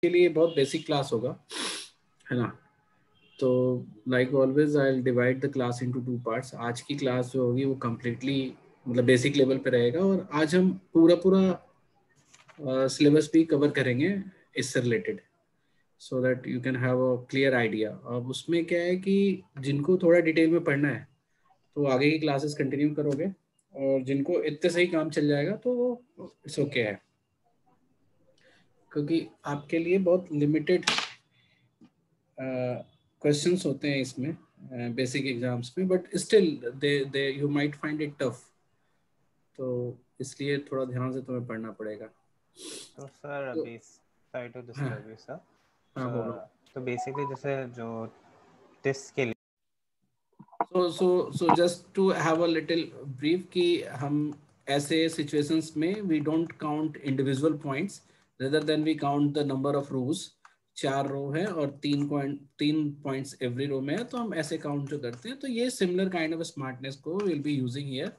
के लिए बहुत बेसिक क्लास होगा, है ना। तो like always I will divide the class into 2 parts. आज की क्लास जो होगी वो कम्प्लीटली मतलब बेसिक लेवल पे रहेगा, और आज हम पूरा सिलेबस भी कवर करेंगे इससे related, so that you can have a clear idea. अब उसमें क्या है कि जिनको थोड़ा डिटेल में पढ़ना है तो आगे की क्लासेस कंटिन्यू करोगे, और जिनको इतने सही काम चल जाएगा तो वो इट्स ओके है, क्योंकि आपके लिए बहुत लिमिटेड क्वेश्चंस होते हैं इसमें बेसिक एग्जाम्स में, but still they you might find it tough, तो इसलिए थोड़ा ध्यान से तुम्हें पढ़ना पड़ेगा। तो सर तो अभी सॉरी टू हाँ डिस्टर्ब यू सर। हाँ बोलो। तो बेसिकली जैसे जो टेस्ट के लिए so just to have a little brief कि हम ऐसे सिचुएशंस में we don't count individual points, rather than we count the number of rows. 4 row है और 3 पॉइंट्स एवरी रो में है, तो हम ऐसे काउंट जो करते हैं, तो ये सिमिलर काइंड ऑफ स्मार्टनेस को will be using here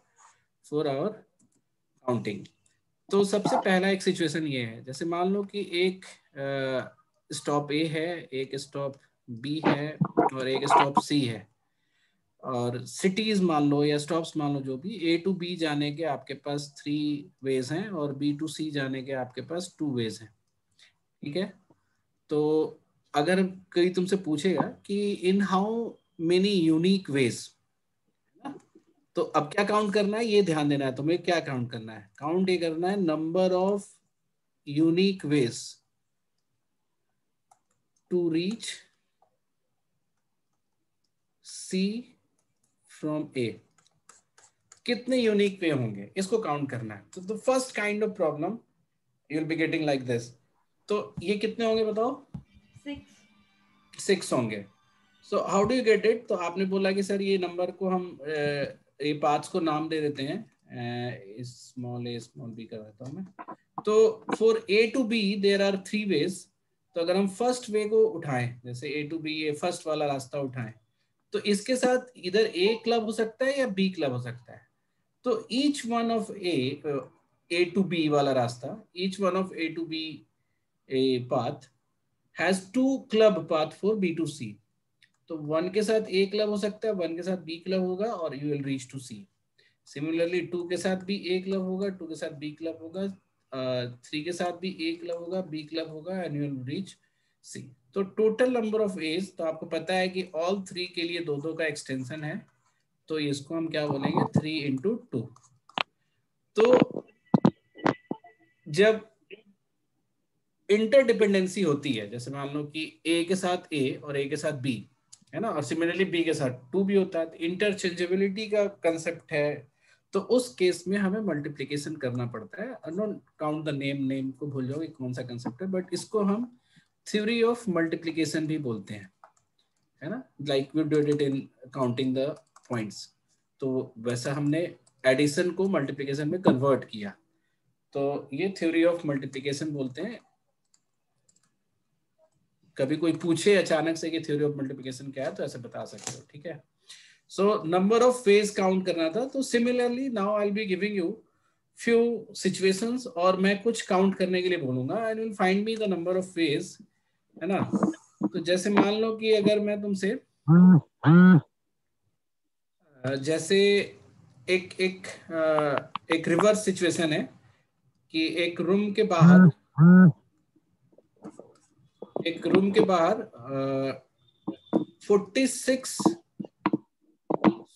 for our counting. तो सबसे पहला एक सिचुएशन ये है, जैसे मान लो कि एक स्टॉप ए है, एक स्टॉप बी है और एक स्टॉप सी है, और सिटीज मान लो या स्टॉप्स मान लो, जो भी ए टू बी जाने के आपके पास 3 वेज हैं और बी टू सी जाने के आपके पास 2 वेज हैं, ठीक है। तो अगर कोई तुमसे पूछेगा कि in how many unique ways, तो अब क्या काउंट करना है, ये ध्यान देना है तुम्हें। क्या काउंट करना है? काउंट ये करना है number of unique ways to reach C from A. कितने यूनिक वे होंगे इसको काउंट करना है। तो the first kind of problem you will be getting like this. तो ये कितने होंगे बताओ? 6 होंगे। So how do you get it? तो आपने बोला कि सर ये नंबर को हम ये पार्ट्स को नाम दे देते हैं, स्मॉल ए स्मॉल बी कर देता हूं मैं। तो for A to B there are 3 ways. तो अगर हम फर्स्ट वे को उठाएं, जैसे ए टू बी, ये फर्स्ट वाला रास्ता उठाएं, तो इसके साथ इधर ए क्लब हो सकता है या बी क्लब हो सकता है। तो each one of A to B वाला रास्ता, each one of A to B a path has 2 club path for B to C. तो 1 के साथ ए क्लब हो सकता है, 1 के साथ बी क्लब होगा और you will reach to C. Similarly 2 के साथ भी ए क्लब होगा, 2 के साथ बी क्लब होगा, 3 के साथ भी ए क्लब होगा, बी क्लब होगा, एंड यू विल रीच सी। तो टोटल नंबर ऑफ एज, तो आपको पता है कि ऑल 3 के लिए 2-2 का एक्सटेंशन है, तो इसको हम क्या बोलेंगे, 3 इंटू 2। तो जब इंटरडिपेंडेंसी होती है, जैसे मान लो कि ए के साथ ए और ए के साथ बी है ना, और सिमिलरली बी के साथ 2 भी होता है, तो इंटरचेंजेबिलिटी का कंसेप्ट है, तो उस केस में हमें मल्टीप्लिकेशन करना पड़ता है। डोंट काउंट द नेम को भूल जाओ कि कौन सा कंसेप्ट है, बट इसको हम थ्योरी ऑफ मल्टीप्लिकेशन भी बोलते हैं, है ना, like we did it in counting the points. तो वैसा हमने एडिशन को मल्टीप्लिकेशन में कन्वर्ट किया, तो ये थ्योरी ऑफ मल्टीप्लिकेशन बोलते हैं। कभी कोई पूछे अचानक से कि थ्योरी ऑफ मल्टीप्लिकेशन क्या है, तो ऐसे बता सकते हो, ठीक है। So number of phase count करना था। तो similarly now I will be giving you few situations, और मैं कुछ काउंट करने के लिए बोलूंगा, and will find me the number of phase, है ना। तो जैसे मान लो कि अगर मैं तुमसे जैसे एक एक एक रिवर्स सिचुएशन है कि एक रूम के बाहर 46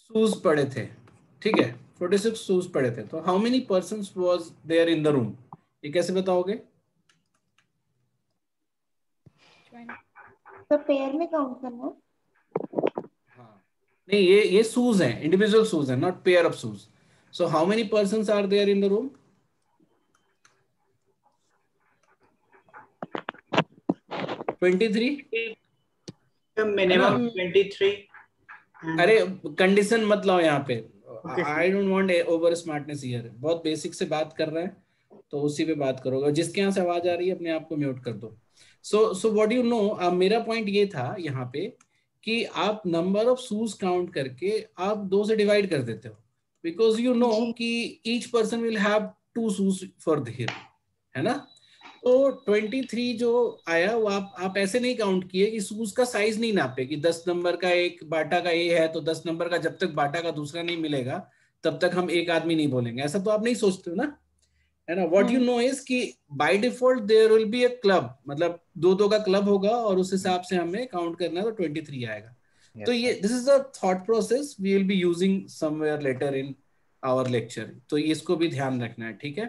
शूज पड़े थे, ठीक है, 46 शूज पड़े थे। तो how many persons was there in the room, ये कैसे बताओगे? तो पेयर में काउंट करना। हाँ, नहीं, ये शूज हैं, इंडिविजुअल शूज हैं, not pair of shoes. So how many persons are there in the room? 23, है ना। मिनिमम 23। अरे कंडीशन मत लाओ यहाँ पे, Okay, I don't want over smartness here, बहुत बेसिक से बात कर रहे हैं, तो उसी पे बात करोगे। जिसके यहाँ से आवाज आ रही है अपने आप को म्यूट कर दो। सो व्हाट यू नो, मेरा पॉइंट ये था यहाँ पे कि आप नंबर ऑफ शूज काउंट करके आप 2 से डिवाइड कर देते हो, बिकॉज यू नो कि each person will have 2 shoes for him, है ना। तो 23 जो आया वो आप ऐसे नहीं काउंट किए कि शूज का साइज नहीं नापे कि 10 नंबर का एक बाटा का ए है तो 10 नंबर का जब तक बाटा का दूसरा नहीं मिलेगा तब तक हम एक आदमी नहीं बोलेंगे, ऐसा तो आप नहीं सोचते हो ना, है ना। व्हाट यू नो इज कि by default there will be a club, मतलब दो दो का क्लब होगा और उस हिसाब से हमें काउंट करना है, तो 23 आएगा। तो yes ये sir. This is a thought process we will be using somewhere later in our lecture, तो इसको भी ध्यान रखना है, ठीक है।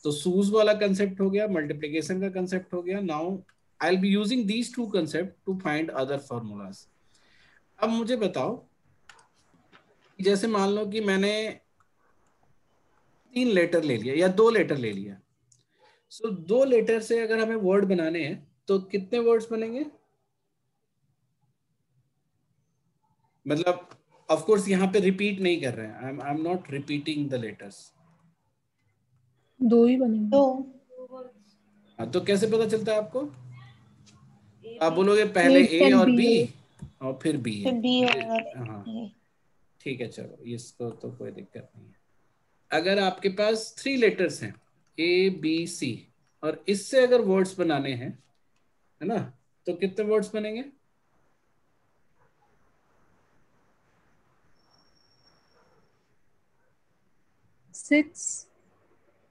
तो सूज वाला कंसेप्ट हो गया, मल्टीप्लिकेशन का कंसेप्ट हो गया। Now I will be using these two concept to find other formulas. अब मुझे बताओ, जैसे मान लो कि मैंने 3 लेटर ले लिया या 2 लेटर ले लिया, सो 2 लेटर से अगर हमें वर्ड बनाने हैं तो कितने वर्ड्स बनेंगे? मतलब ऑफ कोर्स यहाँ पे रिपीट नहीं कर रहे हैं, I am not repeating the letters. 2 ही बनेंगे। तो हाँ, तो कैसे पता चलता है आपको? आप बोलोगे पहले A ए and और B बी है। और फिर बी फिर है। बी और हाँ ए। ठीक है, चलो इसको तो कोई दिक्कत नहीं है। अगर आपके पास 3 लेटर्स हैं ए बी सी और इससे अगर वर्ड्स बनाने हैं, है ना, तो कितने वर्ड्स बनेंगे?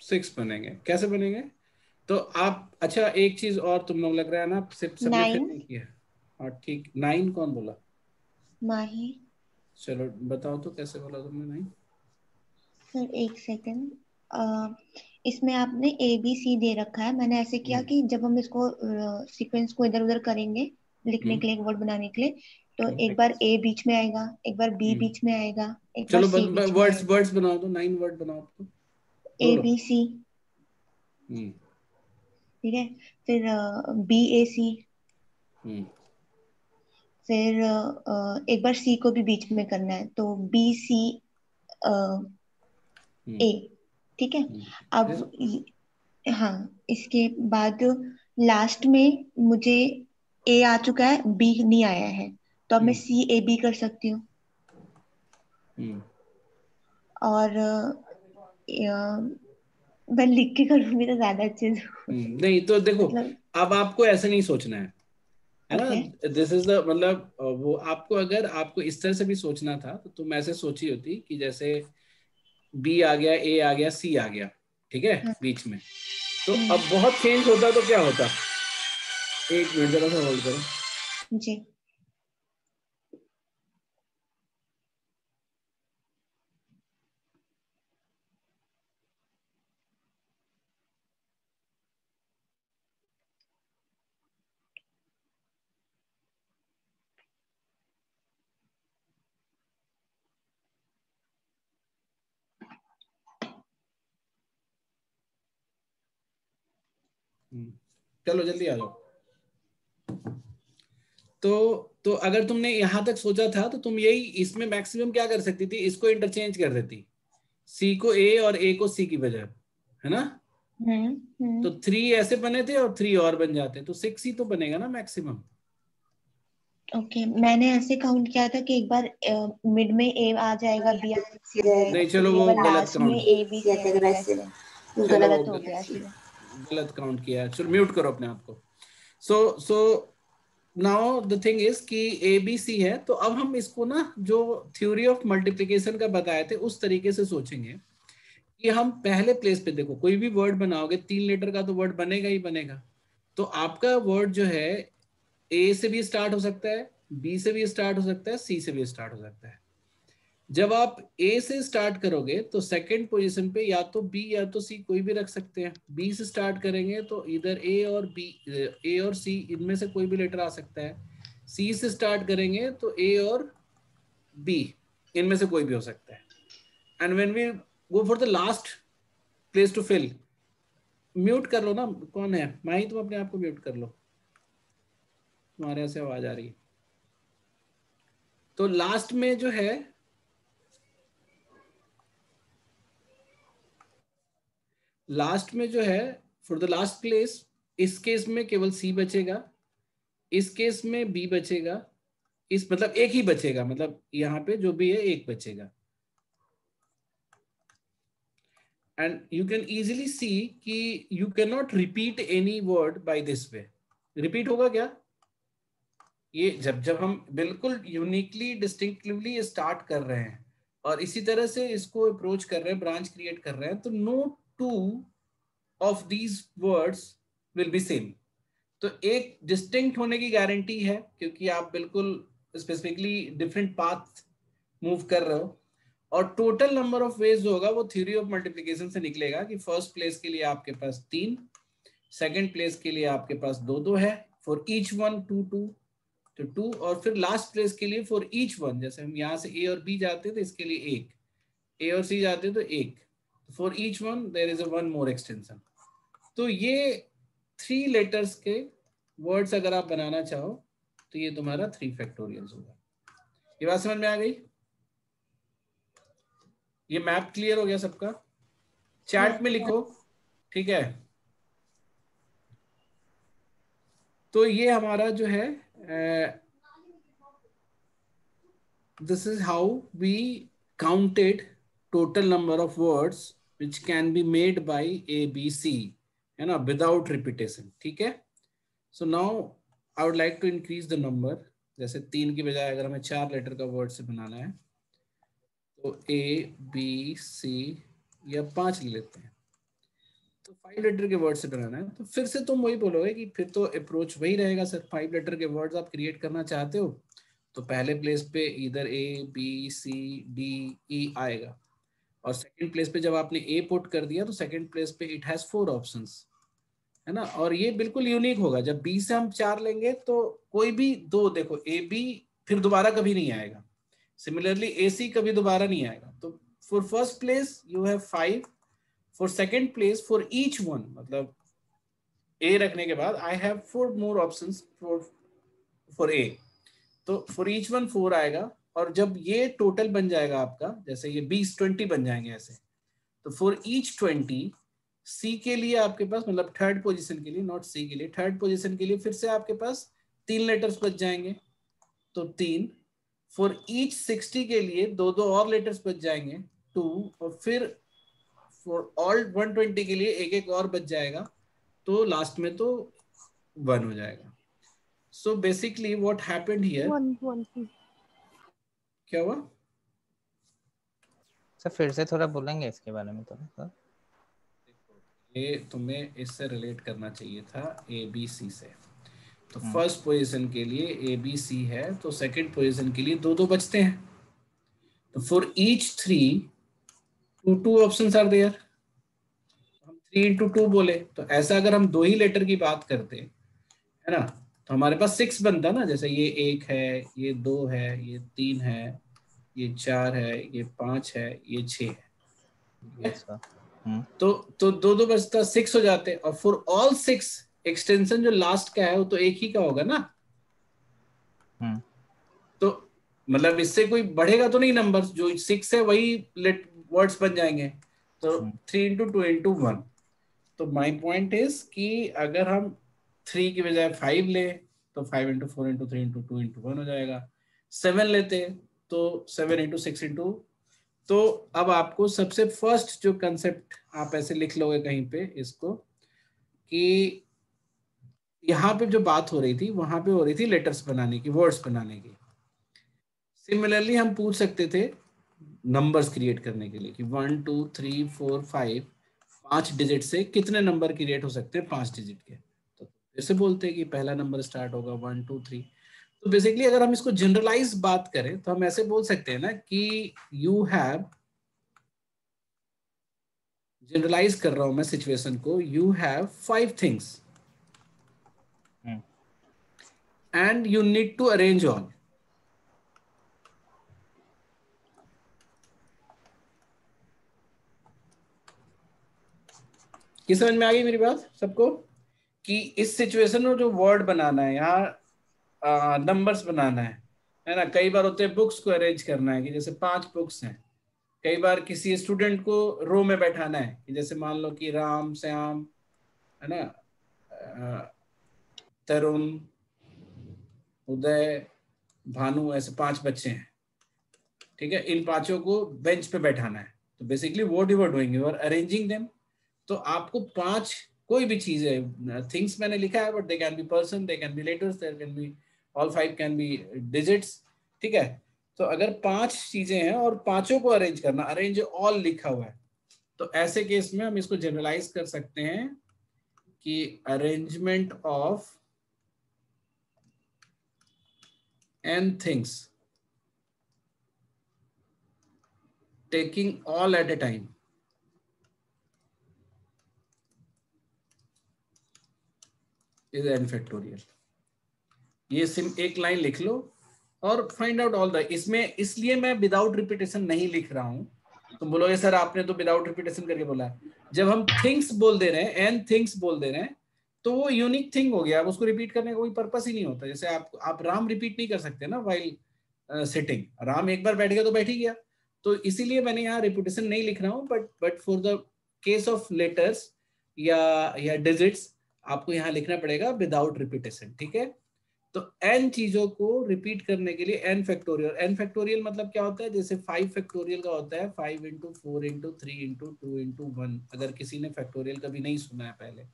6 बनेंगे। कैसे बनेंगे? तो आप, अच्छा एक चीज और तुम लोग लग रहा है ना सबने फिल 9 नहीं किया। और ठीक, 9 कौन बोला? माही। चलो बताओ तो कैसे बोला तुमने 9? सर एक सेकंड, इसमें आपने ए बी सी दे रखा है, मैंने ऐसे किया कि जब हम इसको सीक्वेंस को इधर उधर करेंगे लिखने के लिए, एक वर्ड बनाने के लिए, तो एक बार ए बीच में आएगा, एक बार बी बीच में आएगा, एक बार चलो सी बीच में वर्ड्स आएगा। वर्ड्स बनाओ तो 9 वर्ड बनाओ तो ए बोलो। बी सी, हम्म ठीक है। फिर बी ए सी, हम्म फिर एक बार सी को भी बीच में करना है, तो बी सी हम्म ए, ठीक है। फिर अब हाँ, इसके बाद लास्ट में मुझे ए आ चुका है, बी नहीं आया है, तो अब मैं सी ए बी कर सकती हूँ। हम्म और मैं लिख के करूंगी तो ज्यादा अच्छे से नहीं तो देखो, मतलब। अब आपको ऐसे नहीं सोचना है ना। ओके। दिस इज द मतलब वो आपको, अगर आपको इस तरह से भी सोचना था तो तुम ऐसे सोची होती कि जैसे बी आ गया, ए आ गया, सी आ गया, ठीक है हाँ। बीच में। तो अब बहुत चेंज होता तो क्या होता? एक मिनट जरा सा होल्ड करो। जी। चलो जल्दी आ जाओ। तो अगर तुमने यहां तक सोचा था तो तुम यही इसमें मैक्सिमम क्या कर सकती थी, इसको इंटरचेंज कर देती, सी को ए और ए को सी की बजाय, है ना। तो 3 ऐसे बने थे और 3 और बन जाते, तो 6 ही तो बनेगा ना मैक्सिमम। ओके, मैंने ऐसे काउंट किया था कि एक बार मिड में ए आ जाएगा, बी आ जाएगा, नहीं फिर चलो एक वो बार गलत लास्ट में काउंट, ए बी सी आएगा, वैसे वो चलो वो गलत हो गया फिर। गलत काउंट किया है। चलो म्यूट करो अपने आप को। So now the thing is कि ए बी सी है, तो अब हम इसको ना जो थ्योरी ऑफ मल्टीप्लिकेशन का बताए थे उस तरीके से सोचेंगे कि हम पहले प्लेस पे, देखो कोई भी वर्ड बनाओगे 3 लेटर का तो वर्ड बनेगा ही बनेगा। तो आपका वर्ड जो है ए से भी स्टार्ट हो सकता है, बी से भी स्टार्ट हो सकता है, सी से भी स्टार्ट हो सकता है। जब आप ए से स्टार्ट करोगे तो सेकंड पोजीशन पे या तो बी या तो सी कोई भी रख सकते हैं। बी से स्टार्ट करेंगे तो इधर ए और बी, ए और सी इनमें से कोई भी लेटर आ सकता है। सी से स्टार्ट करेंगे तो ए और बी इनमें से कोई भी हो सकता है। And when we go for the last place to fill, mute कर लो ना, कौन है माही, तुम अपने आप को म्यूट कर लो, तुम्हारे यहाँ से आवाज आ रही है। तो लास्ट में जो है, लास्ट में जो है फॉर द लास्ट प्लेस, इस केस में केवल सी बचेगा, इस केस में बी बचेगा, इस मतलब एक ही बचेगा, मतलब यहाँ पे जो भी है एक बचेगा। and you can easily see कि you cannot repeat any word by this way. repeat होगा क्या? ये जब हम बिल्कुल यूनिकली डिस्टिंक्टिवली स्टार्ट कर रहे हैं और इसी तरह से इसको अप्रोच कर रहे हैं, ब्रांच क्रिएट कर रहे हैं, तो no two of these words will be same. तो एक डिस्टिंक्ट होने की गारंटी है क्योंकि आप बिल्कुल स्पेसिफिकली डिफरेंट पाथ मूव कर रहे हो. और टोटल नंबर ऑफ वेज जो होगा वो थ्योरी ऑफ मल्टीप्लिकेशन से निकलेगा कि फर्स्ट प्लेस के लिए आपके पास 3, सेकंड प्लेस के लिए आपके पास 2 है, फॉर ईच वन 2 2 तो 2, और फिर लास्ट प्लेस के लिए फॉर ईच वन, जैसे हम यहाँ से ए और बी जाते हैं तो इसके लिए 1, ए और सी जाते हैं तो 1, for each one there is a one more extension. तो ये 3 लेटर्स के वर्ड्स अगर आप बनाना चाहो तो ये तुम्हारा 3 फैक्टोरियल्स होगा. ये बात समझ में आ गई? ये मैप क्लियर हो गया सबका? चैट में लिखो, ठीक है? तो ये हमारा जो है this is how we counted total number of words which can be made by ABC, है ना, विदाउट रिपीटेशन. ठीक है. So now I would like to increase the number. जैसे 3 की बजाय अगर हमें 4 लेटर का वर्ड से बनाना है तो ABC या 5 ले लेते हैं. तो 5 लेटर के वर्ड से बनाना है तो फिर से तुम वही बोलोगे कि फिर तो अप्रोच वही रहेगा सर. 5 लेटर के वर्ड्स आप क्रिएट करना चाहते हो तो पहले प्लेस पे इधर ABCDE आएगा, और सेकंड प्लेस पे जब आपने A पुट कर दिया तो सेकंड प्लेस पे इट हैज 4 ऑप्शंस, है ना. और ये बिल्कुल यूनिक होगा. जब B से हम 4 लेंगे तो कोई भी 2, देखो AB फिर दोबारा कभी नहीं आएगा. सिमिलरली AC कभी दोबारा नहीं आएगा. तो for first place you have 5, for second place for each one, मतलब A रखने के बाद I have 4 more options for A. तो फॉर ईच वन 4 आएगा, और जब ये टोटल बन जाएगा आपका, जैसे ये 20 बन जाएंगे ऐसे, तो फॉर ईच 20 C के लिए आपके पास, मतलब थर्ड पोजीशन के लिए, नॉट C के लिए, थर्ड पोजीशन के लिए फिर से आपके पास 3 लेटर्स बच जाएंगे, तो 3. फॉर ईच 60 के लिए 2 और लेटर्स बच जाएंगे, 2, और फिर फॉर ऑल 120 के लिए एक और बच जाएगा, तो लास्ट में तो 1 हो जाएगा. So basically what happened here, 120. क्या हुआ सर फिर से थोड़ा बोलेंगे इसके बारे में थोड़ा सर? ये तुम्हें इससे रिलेट करना चाहिए था ABC से. तो फर्स्ट पोजीशन के लिए ABC है, तो सेकंड पोजीशन के लिए 2 बचते हैं. तो for each 3 2 options are there. हम 3 into 2 बोले, तो ऐसा अगर हम 2 ही लेटर की बात करते, है ना, तो हमारे पास 6 बनता ना. जैसे ये 1 है, ये 2 है, ये 3 है, ये 4 है, ये 5 है, ये 6 है. Yes sir. तो 2 बचता 6 हो जाते. और फॉर ऑल 6 एक्सटेंशन जो लास्ट का है वो तो एक ही का होगा ना. तो मतलब इससे कोई बढ़ेगा तो नहीं नंबर, जो 6 है वही वर्ड्स बन जाएंगे. तो 3 into 2 into 1. तो माय पॉइंट इज कि अगर हम 3 की बजाय 5 ले तो 5 into 4 into 3 into 2 into 1 हो जाएगा. 7 लेते तो 7 into 6 into. तो अब आपको सबसे फर्स्ट जो कंसेप्ट आप ऐसे लिख लोगे कहीं पे इसको, कि यहाँ पे जो बात हो रही थी वहां पे हो रही थी लेटर्स बनाने की, वर्ड्स बनाने की. सिमिलरली हम पूछ सकते थे नंबर्स क्रिएट करने के लिए कि 1 2 3 4 5 5 डिजिट से कितने नंबर क्रिएट हो सकते हैं 5 डिजिट के. तो फिर से बोलते हैं कि पहला नंबर स्टार्ट होगा 1 2 3. तो बेसिकली अगर हम इसको जनरलाइज बात करें तो हम ऐसे बोल सकते हैं ना कि यू हैव, जनरलाइज कर रहा हूं मैं सिचुएशन को, you have 5 things and you need to arrange all. किस समझ में आ गई मेरी बात सबको? कि इस सिचुएशन में जो वर्ड बनाना है, यहाँ नंबर्स बनाना है ना. कई बार होते हैं बुक्स को अरेंज करना है, कि जैसे 5 बुक्स हैं. कई बार किसी स्टूडेंट को रो में बैठाना है, कि जैसे मान लो कि राम, श्याम, है ना, तरुण, उदय, भानु, ऐसे 5 बच्चे हैं. ठीक है, इन 5 को बेंच पे बैठाना है. तो basically what you are doing, you are arranging them. तो आपको 5 कोई भी चीज है, थिंग्स मैंने लिखा है, but they can be person, they can be letters, they can be all 5 can be digits, ठीक है। तो अगर 5 चीजें हैं और पांचों को अरेंज करना, अरेंज ऑल लिखा हुआ है, तो ऐसे केस में हम इसको जनरलाइज कर सकते हैं कि arrangement of n things taking all at a time is n factorial। ये एक लाइन लिख लो और फाइंड आउट ऑल द, इसमें इसलिए मैं विदाउट रिपीटेशन नहीं लिख रहा हूं। तुम बोलोगे सर आपने तो विदाउट रिपीटेशन करके बोला है। जब हम थिंग्स बोल दे रहे हैं, एन थिंग्स बोल दे रहे हैं, तो वो यूनिक थिंग हो गया, अब उसको रिपीट करने का कोई पर्पस ही नहीं होता। जैसे आप राम रिपीट नहीं कर सकते ना वाइल सिटिंग, राम एक बार बैठ गया तो बैठ ही गया। तो इसीलिए मैंने यहाँ रिपीटेशन नहीं लिख रहा हूँ, but for the case of letters या डिजिट्स आपको यहाँ लिखना पड़ेगा विदाउट रिपीटेशन, ठीक है। तो n चीजों को रिपीट करने के लिए n फैक्टोरियल, n फैक्टोरियल मतलब क्या होता है, जैसे 5 फैक्टोरियल का होता है 5 इंटू 4 इंटू 3 इंटू 2 इंटू 1। अगर किसी ने फैक्टोरियल कभी नहीं सुना है पहले,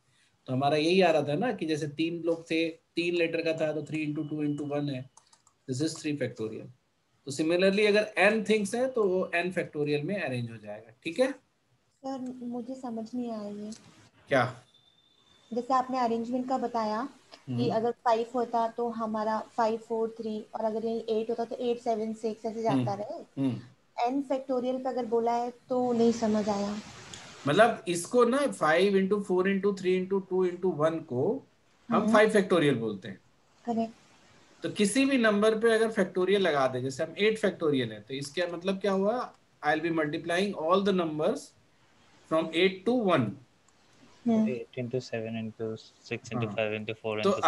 तो हमारा यही आ रहा था ना कि जैसे 3 लोग थे, 3 लेटर का था, तो 3 इंटू 2 इंटू 1 है, दिस इज 3 फैक्टोरियल। तो सिमिलरली अगर n थिंग्स है तो वो n फैक्टोरियल में अरेंज हो जाएगा, ठीक है। सर मुझे समझ नहीं आया ये, क्या? जैसे आपने अरेंजमेंट का बताया कि अगर 5 होता तो हमारा 5 4 3, और अगर ये 8 होता तो 8 7 6 ऐसे जाता रहे। n फैक्टोरियल पे अगर बोला है तो नहीं समझ आया। मतलब इसको ना 5 इंटू 4 इंटू 3 इंटू 2 इंटू 1 को हम 5 फैक्टोरियल बोलते हैं। करेक्ट। तो किसी भी नंबर पे अगर फैक्टोरियल लगा दे, जैसे हम 8 फैक्टोरियल है, तो इसका मतलब क्या हुआ, I will be multiplying all the numbers from 8 to 1। 8 into 7 into 6 into 5 into 4 तो into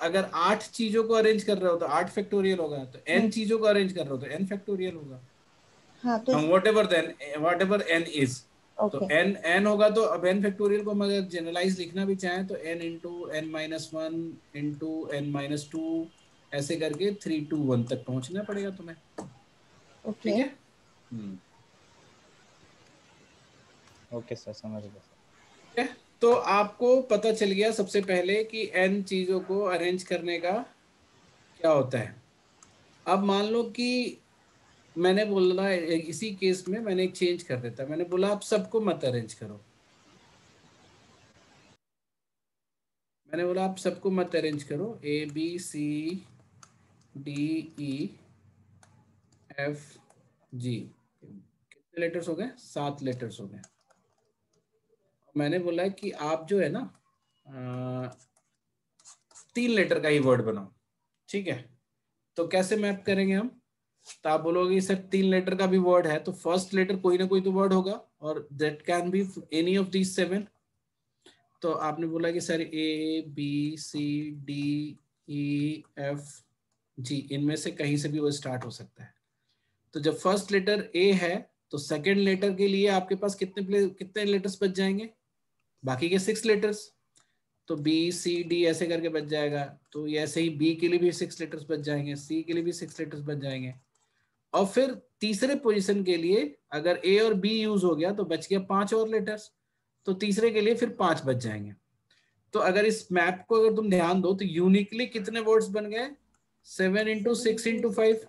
अगर 8 चीजों को अरेंज कर रहे हो तो 8 फैक्टोरियल होगा, तो n चीजों को अरेंज कर रहे हो तो n फैक्टोरियल होगा। हाँ, तो व्हाटएवर n इज, तो n होगा। तो अब n फैक्टोरियल को हम अगर जनरलाइज लिखना भी चाहें तो n into n minus 1 into n minus 2 ऐसे करके 3 to 1 तक पहुंचना पड़ेगा तुम्हें, ठीक है। ओके सर, समझ गया। ठीक है, तो आपको पता चल गया सबसे पहले कि n चीजों को अरेंज करने का क्या होता है। अब मान लो कि मैंने बोला, इसी केस में मैंने एक चेंज कर देता, मैंने बोला आप सबको मत अरेंज करो, मैंने बोला आप सबको मत अरेंज करो, A B C D E F G, कितने लेटर्स हो गए, 7 लेटर्स हो गए। मैंने बोला कि आप जो है ना 3 लेटर का ही वर्ड बनाओ, ठीक है। तो कैसे मैप करेंगे हम, तो आप बोलोगे सर 3 लेटर का भी वर्ड है, तो फर्स्ट लेटर कोई ना कोई तो वर्ड होगा, और that can be any of these 7। तो आपने बोला कि sir A B C D E F G, इनमें से कहीं से भी वो स्टार्ट हो सकता है। तो जब फर्स्ट लेटर A है तो सेकेंड लेटर के लिए आपके पास कितने लेटर्स बच जाएंगे, बाकी के 6 लेटर्स। तो B C D ऐसे करके बच जाएगा। तो ये ऐसे ही B के लिए भी 6 लेटर्स बच जाएंगे, C के लिए भी 6 लेटर्स बच जाएंगे। और फिर तीसरे पोजीशन के लिए अगर A और B यूज हो गया तो बच गया 5 और लेटर्स, तो तीसरे के लिए फिर 5 बच जाएंगे। तो अगर इस मैप को अगर तुम ध्यान दो तो यूनिकली कितने वर्ड्स बन गए, 7 इंटू 6 इंटू 5।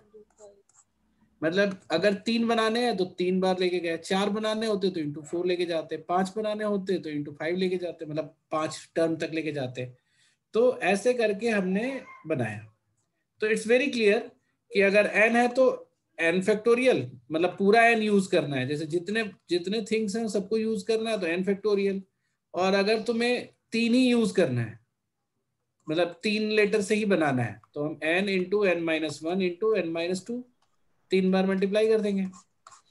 मतलब अगर 3 बनाने हैं तो 3 बार लेके गए, 4 बनाने होते तो इंटू 4 लेके जाते, 5 बनाने होते तो इंटू 5 लेके जाते, मतलब 5 टर्म तक लेके जाते। तो ऐसे करके हमने बनाया। तो इट्स वेरी क्लियर कि अगर n है तो n फैक्टोरियल, मतलब पूरा n यूज करना है, जैसे जितने थिंग्स हैं सबको यूज करना है तो n फैक्टोरियल। और अगर तुम्हें 3 ही यूज करना है, मतलब 3 लेटर से ही बनाना है, तो हम n into n minus 1 into n minus 2 3 बार मल्टीप्लाई कर देंगे।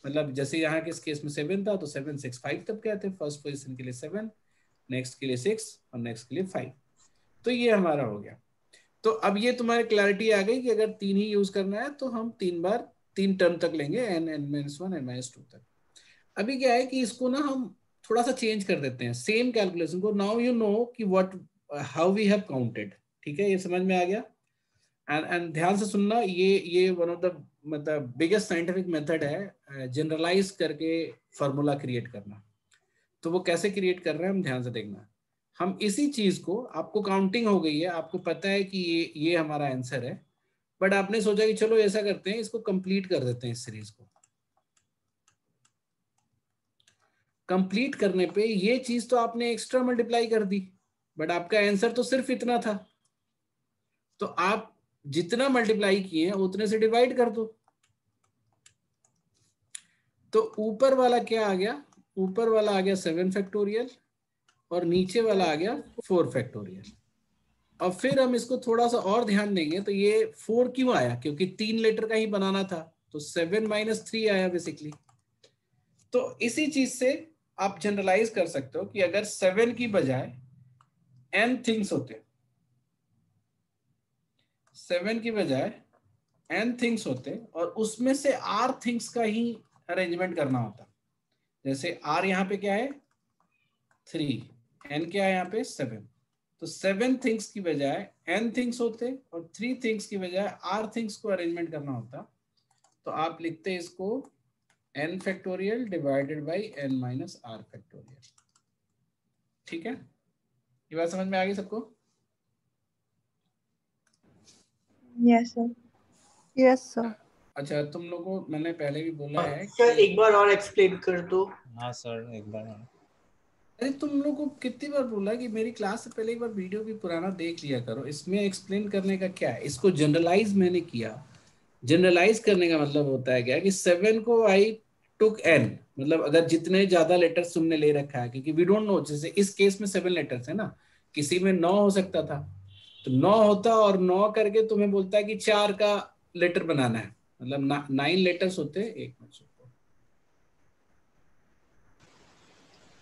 मतलब जैसे यहाँ के इस केस में 7 था तो 7 6 5 तक गए थे, फर्स्ट पोजीशन के लिए 7, नेक्स्ट के लिए 6 और नेक्स्ट के लिए 5। तो ये हमारा हो गया। तो अब ये तुम्हारी क्लैरिटी आ गई कि अगर 3 ही यूज करना है तो हम 3 बार 3 टर्म तक लेंगे, n n minus 1 n minus 2 तक। अभी क्या है कि इसको ना हम थोड़ा सा चेंज कर देते हैं, सेम कैलकुलेशन को। नाउ यू नो कि what how we have counted, ठीक है, ये समझ में आ गया। एंड ध्यान से सुनना, ये वन ऑफ द मतलब बिगेस्ट साइंटिफिक मेथड है जनरलाइज करके फार्मूला क्रिएट करना। तो वो कैसे क्रिएट कर रहे हैं हम ध्यान से देखना। हम इसी चीज को, आपको काउंटिंग हो गई है, आपको पता है कि ये हमारा आंसर है, बट आपने सोचा कि चलो ऐसा करते हैं, इसको कंप्लीट कर देते हैं इस सीरीज को। कंप्लीट करने पे ये चीज तो आपने एक्स्ट्रा मल्टीप्लाई कर दी, बट आपका आंसर तो सिर्फ इतना था। तो आप जितना मल्टीप्लाई किए हैं उतने से डिवाइड कर दो। तो ऊपर वाला क्या आ गया? ऊपर वाला आ गया 7 फैक्टोरियल और नीचे वाला आ गया 4 फैक्टोरियल। अब फिर हम इसको थोड़ा सा और ध्यान देंगे तो ये 4 क्यों आया? क्योंकि 3 लेटर का ही बनाना था, तो 7 - 3 आया बेसिकली। तो इसी चीज से आप जनरलाइज कर सकते हो कि अगर 7 की बजाय n थिंग्स होते, 7 की बजाय n थिंग्स होते और उसमें से r थिंग्स का ही अरेंजमेंट करना होता। जैसे r यहाँ पे क्या है 3, n क्या है यहाँ पे 7, तो 7 थिंग्स की बजाय n थिंग्स होते और 3 थिंग्स की बजाय r थिंग्स को अरेंजमेंट करना होता। तो आप लिखते इसको n factorial divided by n minus r factorial. ठीक है, ये बात समझ में आ गई सबको? Yes sir. Yes sir. अच्छा, तुम लोगों को मैंने पहले भी बोला है सर कि एक बार और एक्सप्लेन कर दो। हाँ सर एक बार और। अरे तुम लोग को कितनी बार बोला कि मेरी क्लास से पहले एक बार वीडियो भी पुराना देख लिया करो। इसमें एक्सप्लेन करने का क्या है? इसको जनरलाइज मैंने किया। जनरलाइज करने का मतलब होता है क्या कि 7 को आई टुक n, मतलब अगर जितने ज्यादा लेटर्स तुमने ले रखा है, क्योंकि वी डोंट नो, जैसे इस केस में 7 लेटर्स है ना, किसी में 9 हो सकता था, तो 9 होता और 9 करके तुम्हें बोलता है कि 4 का लेटर बनाना है, मतलब 9 लेटर्स होते। एक मिनट,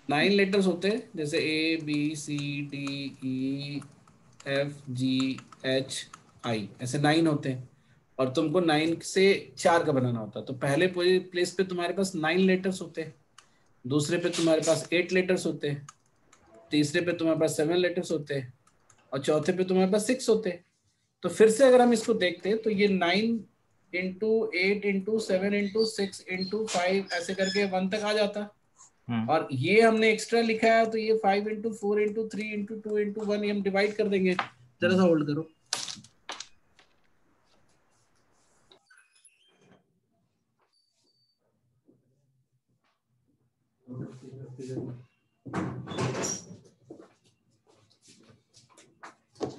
9 लेटर्स होते हैं, जैसे ABCDEFGHI, ऐसे 9 होते हैं और तुमको 9 से 4 का बनाना होता है। तो पहले प्लेस पे तुम्हारे पास 9 लेटर्स होते हैं, दूसरे पे तुम्हारे पास 8 लेटर्स होते हैं, तीसरे पे तुम्हारे पास 7 लेटर्स होते हैं और चौथे पे तुम्हारे पास 6 होते हैं। तो फिर से अगर हम इसको देखते हैं तो ये 9 इंटू 8 इंटू 7 इंटू 6 इंटू 5 ऐसे करके 1 तक आ जाता। और ये हमने एक्स्ट्रा लिखा है तो ये 5 इंटू 4 इंटू 3 इंटू 2 इंटू 1 हम डिवाइड कर देंगे। जरा सा होल्ड करो।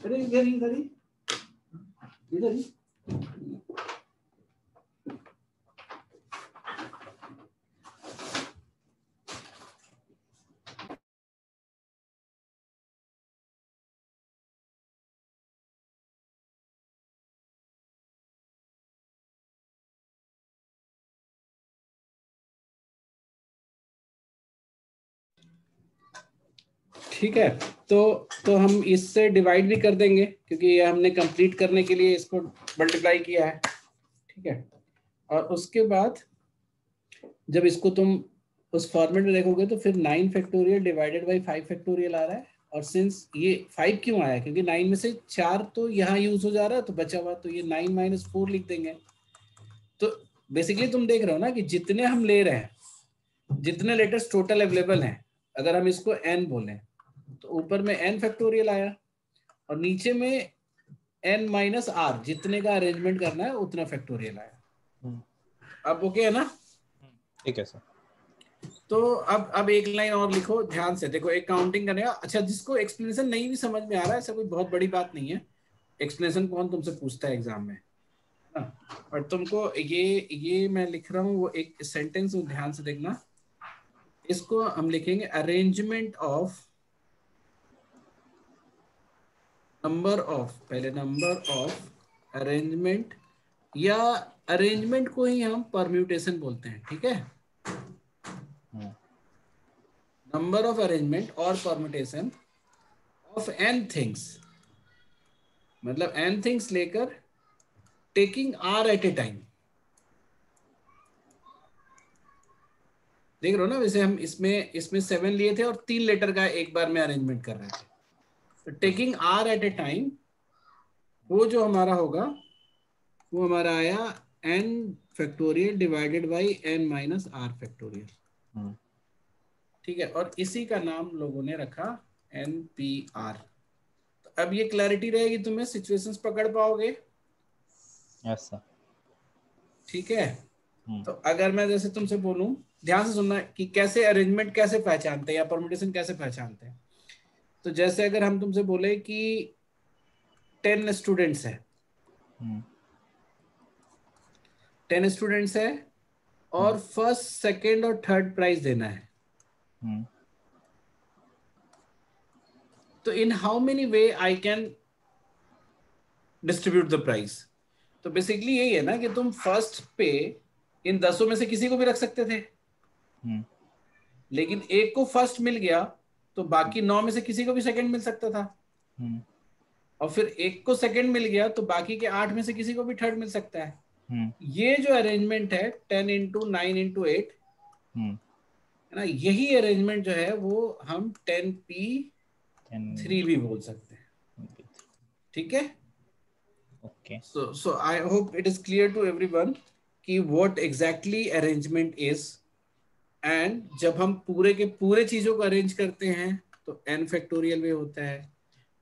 अरे इधर ही इधर ही इधर ही। ठीक है, तो हम इससे डिवाइड भी कर देंगे क्योंकि ये हमने कंप्लीट करने के लिए इसको मल्टीप्लाई किया है। ठीक है, और उसके बाद जब इसको तुम उस फॉर्मेट में देखोगे तो फिर 9 फैक्टोरियल डिवाइडेड बाई 5 फैक्टोरियल आ रहा है। और सिंस ये 5 क्यों आया? क्योंकि 9 में से 4 तो यहाँ यूज हो जा रहा है, तो बचा हुआ तो ये 9 - 4 लिख देंगे। तो बेसिकली तुम देख रहे हो ना कि जितने हम ले रहे हैं, जितने लेटर्स टोटल अवेलेबल हैं, अगर हम इसको n बोलें तो ऊपर में n फैक्टोरियल आया और नीचे में n माइनस r, जितने का अरेंजमेंट करना है उतना फैक्टोरियल आया। अब ओके है ना? ठीक है सर। तो अब एक लाइन और लिखो, ध्यान से देखो, एक काउंटिंग करने का। अच्छा, जिसको एक्सप्लेनेशन नहीं भी समझ में आ रहा है, ऐसा कोई बहुत बड़ी बात नहीं है, एक्सप्लेनेशन कौन तुमसे पूछता है एग्जाम में, है ना? और तुमको ये मैं लिख रहा हूँ वो एक सेंटेंस में ध्यान से देखना। इसको हम लिखेंगे अरेंजमेंट ऑफ नंबर ऑफ, पहले नंबर ऑफ अरेंजमेंट, या अरेंजमेंट को ही हम परम्यूटेशन बोलते हैं। ठीक है, नंबर ऑफ अरेंजमेंट और परम्यूटेशन ऑफ n थिंग्स, मतलब n थिंग्स लेकर taking r at a time. देख रहे हो ना, वैसे हम इसमें 7 लिए थे और 3 लेटर का एक बार में अरेंजमेंट कर रहे थे। तो taking r at a time वो जो हमारा होगा वो हमारा आया n factorial divided by n minus r factorial. ठीक है, और इसी का नाम लोगों ने रखा NPR। तो अब ये क्लैरिटी रहेगी, तुम्हें सिचुएशंस पकड़ पाओगे। Yes sir. ठीक है, तो अगर मैं जैसे तुमसे बोलूं, ध्यान से सुनना कि कैसे अरेंजमेंट कैसे पहचानते हैं या परमुटेशन कैसे पहचानते हैं। तो जैसे अगर हम तुमसे बोले कि 10 स्टूडेंट्स है, 10 स्टूडेंट्स है और फर्स्ट सेकंड और थर्ड प्राइज देना है, तो in how many way I can distribute the prize. तो बेसिकली यही है ना कि तुम फर्स्ट पे इन 10 में से किसी को भी रख सकते थे, लेकिन एक को फर्स्ट मिल गया तो बाकी 9 में से किसी को भी सेकंड मिल सकता था, और फिर एक को सेकंड मिल गया तो बाकी के 8 में से किसी को भी थर्ड मिल सकता है। ये जो अरेंजमेंट है 10 into 9 into 8 है ना, यही अरेंजमेंट जो है वो हम 10p3 भी बोल सकते हैं। ठीक है, okay. so I hope it is clear to everyone कि what exactly arrangement is, and जब हम पूरे के पूरे चीजों को अरेंज करते हैं तो n फैक्टोरियल वे होता है,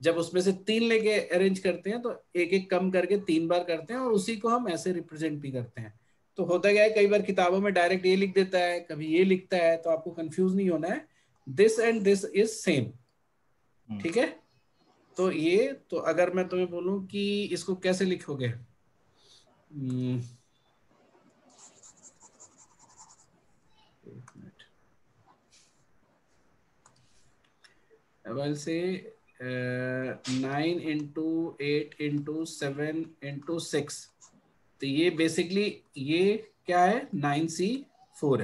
जब उसमें से 3 लेके अरेंज करते हैं तो एक एक कम करके 3 बार करते हैं, और उसी को हम ऐसे रिप्रेजेंट भी करते हैं। तो होता क्या है, कई बार किताबों में डायरेक्ट ये लिख देता है, कभी ये लिखता है, तो आपको कंफ्यूज नहीं होना है, this and this is same. ठीक है, तो ये, तो अगर मैं तुम्हें बोलूं कि इसको कैसे लिखोगे, अब से 9 into 8 into 7 into 6, तो ये बेसिकली ये क्या है, 9C4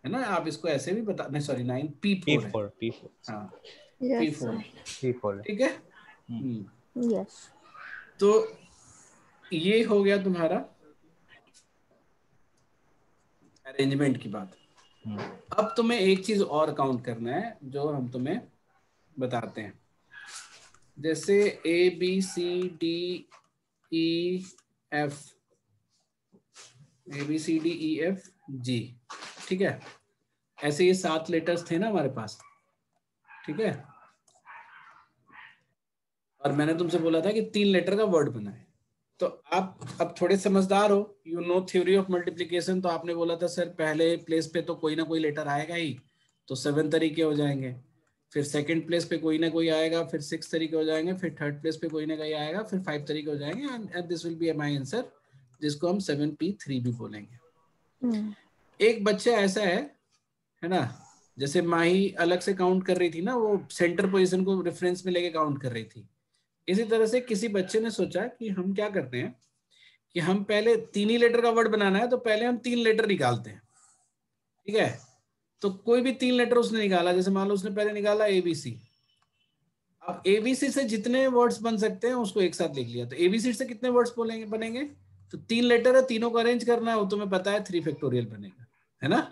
है ना। आप इसको ऐसे भी बता, नहीं सॉरी 9P4 है। P4 हाँ Yes, P4 sir. P4 ठीक है। Yes. तो ये हो गया तुम्हारा अरेंजमेंट की बात। अब तुम्हें एक चीज और काउंट करना है जो हम तुम्हें बताते हैं, जैसे ABCDEF ABCDEFG, ठीक है, ऐसे ये 7 लेटर्स थे ना हमारे पास। ठीक है, और मैंने तुमसे बोला था कि 3 लेटर का वर्ड बना है। तो आप अब थोड़े समझदार हो, you know theory of multiplication, तो आपने बोला था सर पहले प्लेस पे तो कोई ना कोई लेटर आएगा ही, तो 7 तरीके हो जाएंगे, फिर सेकंड प्लेस पे कोई ना कोई आएगा, फिर 6 तरीके हो जाएंगे, फिर थर्ड प्लेस पे कोई ना कोई आएगा, फिर 5 तरीके हो जाएंगे, and this will be my answer, जिसको हम 7P3 भी बोलेंगे। एक बच्चा ऐसा है ना, जैसे माही अलग से काउंट कर रही थी ना, वो सेंटर पोजीशन को रेफरेंस में लेके काउंट कर रही थी। इसी तरह से किसी बच्चे ने सोचा कि हम क्या करते हैं कि हम पहले 3 ही लेटर का वर्ड बनाना है, तो पहले हम 3 लेटर निकालते हैं। ठीक है, तो कोई भी 3 लेटर उसने निकाला, जैसे मान लो उसने पहले निकाला ABC। अब ABC से जितने वर्ड्स बन सकते हैं उसको एक साथ लिख लिया, तो ABC से कितने वर्ड्स बनेंगे, तो 3 लेटर है, तीनों को अरेंज करना है, वो तुम्हें पता है 3 फैक्टोरियल बनेगा, है ना।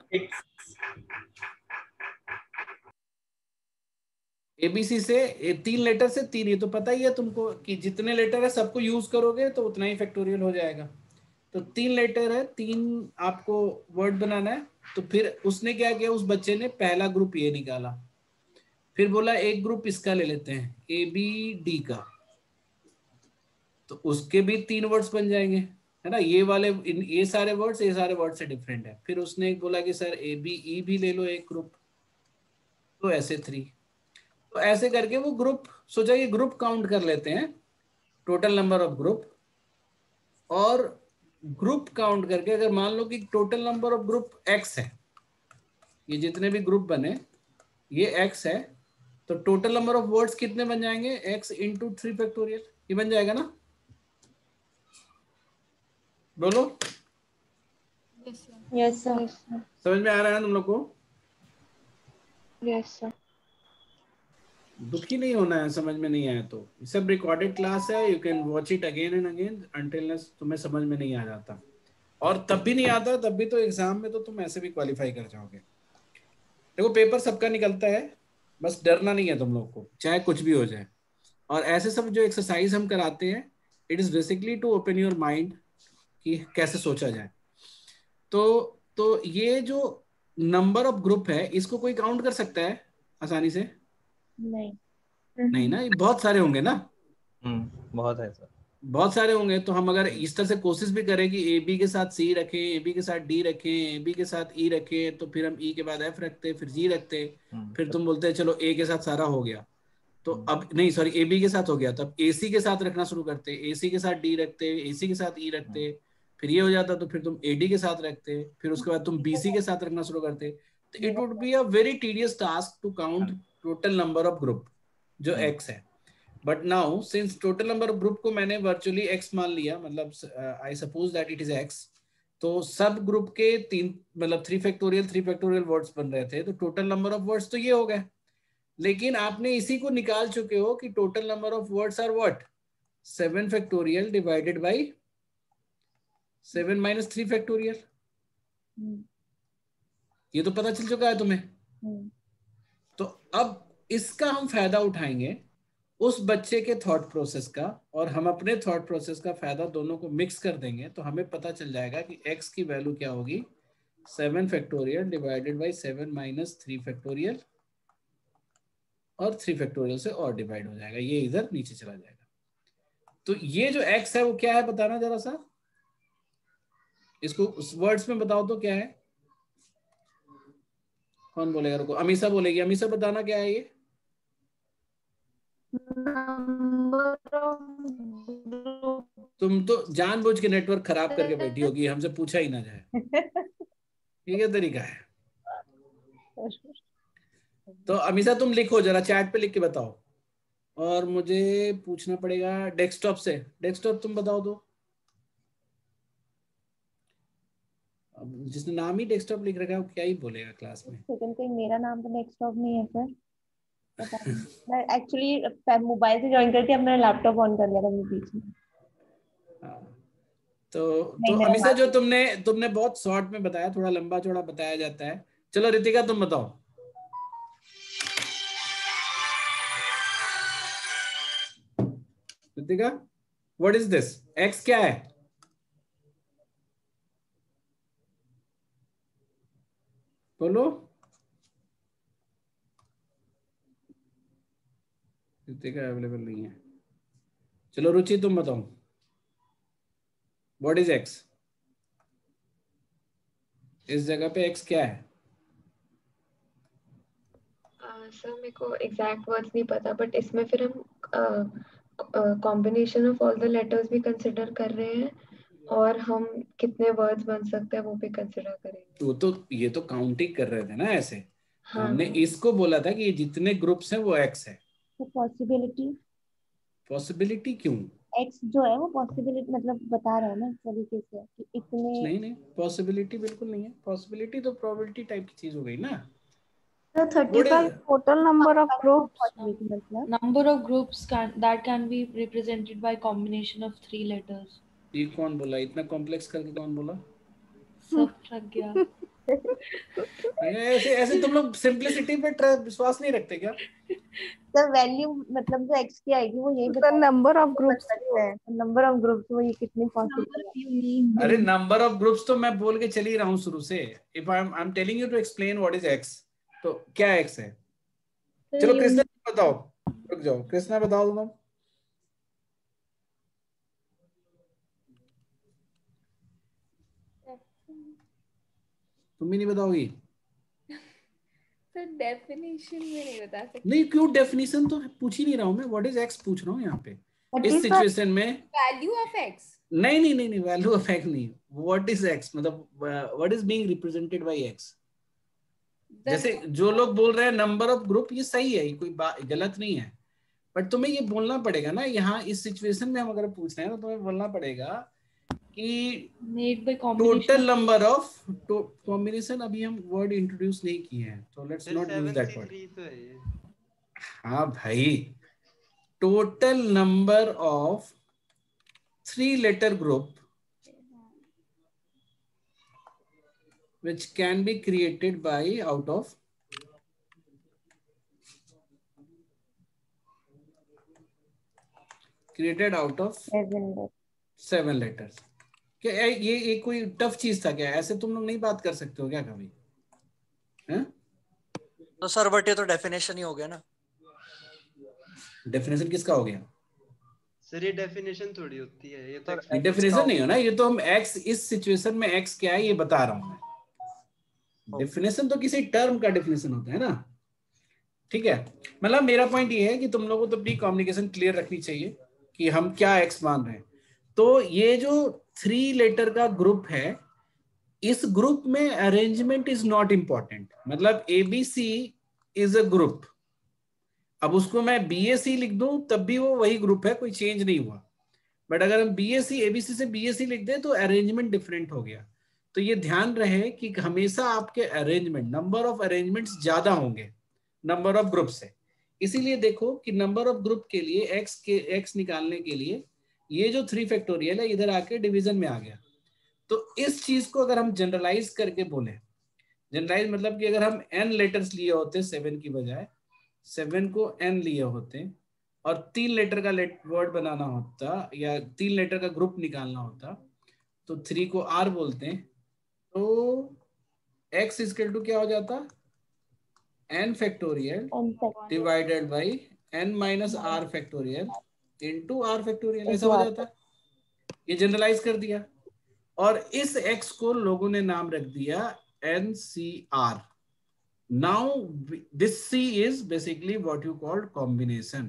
ABC से 3 लेटर से 3, ये तो पता ही है तुमको कि जितने लेटर है सबको यूज करोगे तो उतना ही फैक्टोरियल हो जाएगा। तो 3 लेटर है, 3 आपको वर्ड बनाना है। तो फिर उसने क्या किया, उस बच्चे ने पहला ग्रुप ये निकाला, फिर बोला एक ग्रुप इसका ले लेते हैं ABD का, तो उसके भी 3 वर्ड्स बन जाएंगे, है ना। ये वाले ये सारे वर्ड से डिफरेंट है। फिर उसने एक बोला कि सर ABE भी ले लो एक ग्रुप, तो ऐसे 3। तो ऐसे करके वो ग्रुप, सोचा कि ग्रुप काउंट कर लेते हैं, टोटल नंबर ऑफ ग्रुप, और ग्रुप काउंट करके अगर मान लो कि total number of group X है, ये जितने भी ग्रुप बने ये X है, तो टोटल नंबर ऑफ वर्ड्स कितने बन जाएंगे, X into 3 फैक्टोरियल, ये बन जाएगा ना। बोलो Yes, sir. समझ में आ रहा है तुम लोग को। Yes, sir. दुखी नहीं होना है समझ में नहीं आया तो, सब रिकॉर्डेड क्लास है, you can watch it again and again until तुम्हें समझ में नहीं आ जाता, और तब भी नहीं आता तब भी तो एग्जाम में तो तुम ऐसे भी क्वालिफाई कर जाओगे। देखो पेपर सबका निकलता है, बस डरना नहीं है तुम लोग को, चाहे कुछ भी हो जाए। और ऐसे सब जो एक्सरसाइज हम कराते हैं, it is basically to open your mind कि कैसे सोचा जाए। तो ये जो नंबर ऑफ ग्रुप है, इसको कोई काउंट कर सकता है आसानी से? नहीं। नहीं ना, ये बहुत सारे होंगे ना। बहुत है सर। बहुत सारे होंगे, तो हम अगर इस तरह से कोशिश भी करें कि ए बी के साथ सी रखें, ए बी के साथ डी रखें, ए बी के साथ ई रखें, तो फिर हम ई के बाद एफ रखते, फिर जी रखते, फिर तुम बोलते हैं चलो ए के साथ सारा हो गया, तो अब नहीं, सॉरी, ए बी के साथ हो गया, तो अब ए सी के साथ रखना शुरू करते, ए सी के साथ डी रखते, ए सी के साथ ई रखते, फिर ये हो जाता तो फिर तुम ए डी के साथ रखते, फिर उसके बाद तुम बी सी के साथ रखना शुरू करते। तो it would be a very tedious task to count total number of group जो एक्स है। But now since total number of group को मैंने वर्चुअली एक्स मान लिया, मतलब I suppose that it is X, तो सब ग्रुप के तीन, मतलब 3 फैक्टोरियल वर्ड्स बन रहे थे, तो टोटल नंबर ऑफ वर्ड्स तो ये हो गए। लेकिन आपने इसी को निकाल चुके हो कि total number of words are what, 7 factorial divided by 7 minus 3 factorial. ये तो पता चल चुका है तुम्हें। तो अब इसका हम फायदा उठाएंगे उस बच्चे के थॉट प्रोसेस का, और हम अपने थॉट प्रोसेस का फायदा दोनों को मिक्स कर देंगे, तो हमें पता चल जाएगा कि x की वैल्यू क्या होगी, 7 factorial divided by 7 minus 3 factorial, और 3 फैक्टोरियल से और डिवाइड हो जाएगा, ये इधर नीचे चला जाएगा। तो ये जो x है वो क्या है, बताना जरा सा, इसको वर्ड्स में बताओ तो क्या है। कौन बोलेगा, रुको, अमीषा बोलेगी। अमीषा बताना क्या है ये। तुम तो जानबूझ के नेटवर्क खराब करके बैठी होगी, हमसे पूछा ही ना जाए, ये क्या तरीका है। तो अमीषा तुम लिखो जरा, चैट पे लिख के बताओ, और मुझे पूछना पड़ेगा डेस्कटॉप से। डेस्कटॉप तुम बताओ तो, जिसने नाम ही डेस्कटॉप लिख रखा है वो क्या ही बोलेगा क्लास में। सेकंड कोई मेरा नाम तो डेस्कटॉप नहीं है सर, पता नहीं। मैं एक्चुअली मोबाइल से ज्वाइन करके अब मैंने लैपटॉप ऑन कर लिया था मैं बीच में। तो अमीषा, जो तुमने बहुत शॉर्ट में बताया, थोड़ा लंबा चौड़ा बताया जाता है। चलो रितिका तुम बताओ। Ritika, what is this, x क्या है? बोलो। रितिका अवेलेबल नहीं है। चलो रुचि तुम बताओ, व्हाट इज एक्स? इस जगह पे एक्स क्या है? सर मेरे को एग्जैक्ट वर्ड्स नहीं पता, बट इसमें फिर हम combination of all the letters भी कंसिडर कर रहे हैं, और हम कितने वर्ड्स बन सकते हैं वो भी कंसिडर करेंगे। तो ये तो काउंटिंग कर रहे थे ना ऐसे, तो हाँ हमने इसको बोला था कि ये जितने ग्रुप्स हैं वो एक्स है। तो पॉसिबिलिटी, पॉसिबिलिटी क्यों? एक्स जो है वो पॉसिबिलिटी मतलब बता रहा है ना इस तरीके से कि इतने। नहीं, पॉसिबिलिटी बिल्कुल नहीं है। पॉसिबिलिटी तो प्रोबेबिलिटी टाइप की चीज हो गई ना। So 35 total number of groups. मतलब Number of groups that can be represented by combination of 3 letters. ये कौन बोला, इतना कॉम्प्लेक्स करके कौन बोला? सब प्रज्ञा। ऐसे ऐसे तुम लोग सिंपलिसिटी पे विश्वास नहीं रखते क्या? तो वैल्यू मतलब जो एक्स की आएगी वो यही The number of groups. Number of groups वो ये कितनी पॉसिबल है। अरे नंबर ऑफ ग्रुप्स तो मैं बोल के चल ही रहा हूँ शुरू से। If I am telling you to explain what is X, तो क्या एक्स है? चलो कृष्णा बताओ, रुक जाओ, कृष्णा बताओ तुम। तुम भी नहीं बताओगी? सर डेफिनेशन में नहीं बता सकते। नहीं, क्यों? डेफिनेशन तो पूछ ही नहीं रहा हूँ मैं, व्हाट इज एक्स पूछ रहा हूँ यहाँ पे इस सिचुएशन में। Value of x. नहीं, वैल्यू ऑफ एक्स नहीं, व्हाट इज एक्स, मतलब what is being represented by x. जैसे जो लोग बोल रहे हैं नंबर ऑफ ग्रुप, ये सही है, ये कोई बात गलत नहीं है, बट तुम्हें ये बोलना पड़ेगा ना, यहाँ इस सिचुएशन में हम अगर पूछ रहे हैं तो तुम्हें बोलना पड़ेगा कि टोटल नंबर ऑफ कॉम्बिनेशन। अभी हम वर्ड इंट्रोड्यूस नहीं किए हैं, तो let's not use that word. हाँ भाई, total number of 3 letter group which can be created by out of created out of 7 letters. क्या ये कोई टफ चीज था क्या? ऐसे तुम लोग नहीं बात कर सकते हो क्या कभी? हैं? तो सर बट ये तो डेफिनेशन ही हो गया ना। डेफिनेशन किसका हो गया सर? ये डेफिनेशन थोड़ी होती है, ये तो डेफिनेशन नहीं हो ना, ये तो हम एक्स, इस सिचुएशन में एक्स क्या है ये बता रहा हूं मैं। डेफिनेशन तो किसी टर्म का डेफिनेशन होता है ना, ठीक है। मतलब मेरा पॉइंट ये है कि तुम लोगों को तो अपनी कम्युनिकेशन क्लियर रखनी चाहिए कि हम क्या एक्स मान रहे हैं। तो ये जो 3 लेटर का ग्रुप है, इस ग्रुप में अरेंजमेंट इज नॉट इंपॉर्टेंट। मतलब एबीसी इज अ ग्रुप, अब उसको मैं बीएसी लिख दूं तब भी वो वही ग्रुप है, कोई चेंज नहीं हुआ। बट अगर हम बीएससी एबीसी से बीएससी लिख दें तो अरेंजमेंट डिफरेंट हो गया। तो ये ध्यान रहे कि हमेशा आपके अरेंजमेंट, नंबर ऑफ अरेंजमेंट्स ज्यादा होंगे नंबर ऑफ ग्रुप से। इसीलिए देखो कि नंबर ऑफ ग्रुप के लिए एक्स निकालने के लिए ये जो 3 फैक्टोरियल है इधर आके डिवीजन में आ गया। तो इस चीज को अगर हम जनरलाइज करके बोले, जनरलाइज मतलब कि अगर हम n लेटर्स लिए होते 7 की बजाय, 7 को n लिए होते और 3 लेटर का वर्ड बनाना होता या 3 लेटर का ग्रुप निकालना होता, तो 3 को r बोलते हैं, तो x इक्वल टू क्या हो जाता? n factorial divided by n minus r factorial into r factorial, ऐसा हो जाता। ये जनरलाइज कर दिया और इस x को लोगों ने नाम रख दिया NCR। Now this C is basically what you called combination।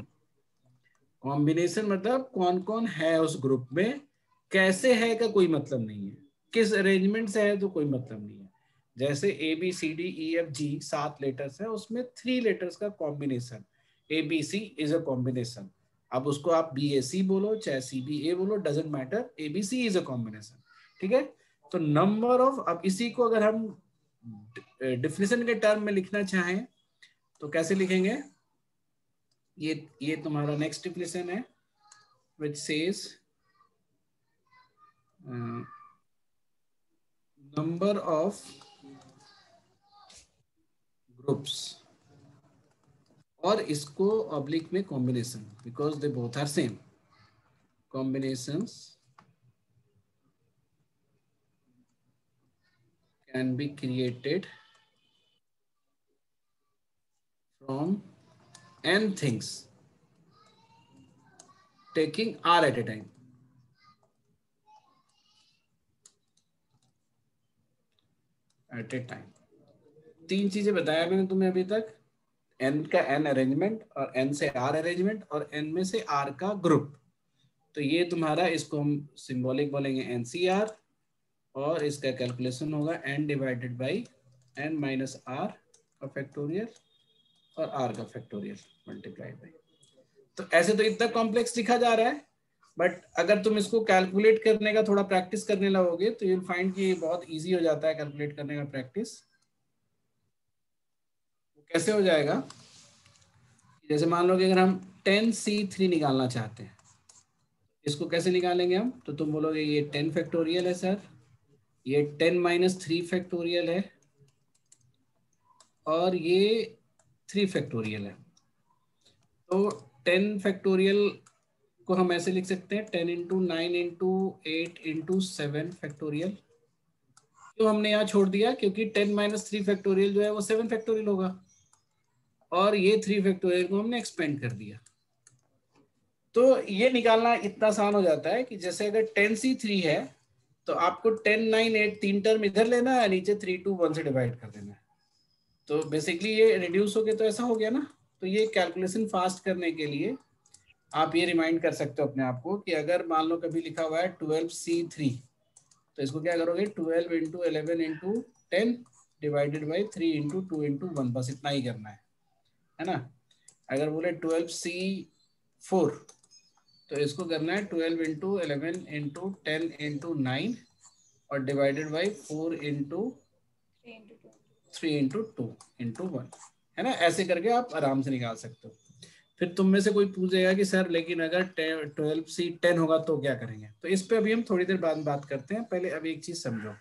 Combination मतलब कौन कौन है उस ग्रुप में, कैसे है का कोई मतलब नहीं है, किस अरेंजमेंट से है तो कोई मतलब नहीं है। जैसे ABCDEFG 7 लेटर्स है, उसमें 3 लेटर्स का combination ABC is a combination. अब उसको आप BAC बोलो चाहे CBA बोलो, doesn't matter, ABC is a combination, ठीक है। तो नंबर ऑफ, अब इसी को अगर हम डिफिनेशन के टर्म में लिखना चाहें तो कैसे लिखेंगे? ये तुम्हारा नेक्स्ट डिफिनेशन है which says number of groups, और इसको ऑब्लिक में combination, because they both are same, combinations can be created from n things taking r at a time। At a time 3 चीजें बताया मैंने तुम्हें अभी तक, n का n अरेंजमेंट और n से r अरेंजमेंट और n में से r का ग्रुप। तो ये तुम्हारा, इसको हम सिंबॉलिक बोलेंगे NCR, और इसका कैलकुलेशन होगा n divided by n minus r का फैक्टोरियल और r का फैक्टोरियल मल्टीप्लाइड बाई। तो ऐसे तो इतना कॉम्प्लेक्स लिखा जा रहा है, बट अगर तुम इसको कैलकुलेट करने का थोड़ा प्रैक्टिस करने लगोगे तो यू विल फाइंड कि बहुत इजी हो जाता है कैलकुलेट करने का प्रैक्टिस। कैसे हो जाएगा? जैसे मान लो कि अगर हम 10C3 निकालना चाहते हैं, इसको कैसे निकालेंगे हम? तो तुम बोलोगे ये 10 फैक्टोरियल है सर, ये 10 माइनस 3 फैक्टोरियल है, और ये 3 फैक्टोरियल है। तो 10 फैक्टोरियल को हम ऐसे लिख सकते हैं 10 इंटू 9 इंटू 8 इंटू 7 फैक्टोरियल। क्यों हमने यहाँ छोड़ दिया? क्योंकि 10 माइनस 3 फैक्टोरियल जो है वो 7 फैक्टोरियल होगा, और ये 3 फैक्टोरियल को हमने एक्सपेंड कर दिया। तो ये निकालना इतना आसान हो जाता है कि जैसे अगर 10C3 है तो आपको 10 9 8 3 टर्म इधर लेना है, नीचे 3 2 1 से डिवाइड कर देना है। तो बेसिकली ये रिड्यूस हो गया, तो ऐसा हो गया ना। तो ये कैलकुलेशन फास्ट करने के लिए आप ये रिमाइंड कर सकते हो अपने आप को कि अगर मान लो कभी लिखा हुआ है 12C3, तो इसको क्या करोगे 12 into 11 into 10 divided by 3 into 2 into 1, बस इतना ही करना है ना। अगर बोले 12C4 तो इसको करना है 12 इंटू 11 इंटू 10 इंटू 9 और divided by 4 into 3 into 2 into 1, है ना। ऐसे करके आप आराम से निकाल सकते हो। फिर तुम में से कोई पूछेगा कि सर लेकिन अगर 12C10 होगा तो क्या करेंगे? तो इस पे अभी हम थोड़ी देर बाद बात करते हैं। पहले अभी एक चीज समझो,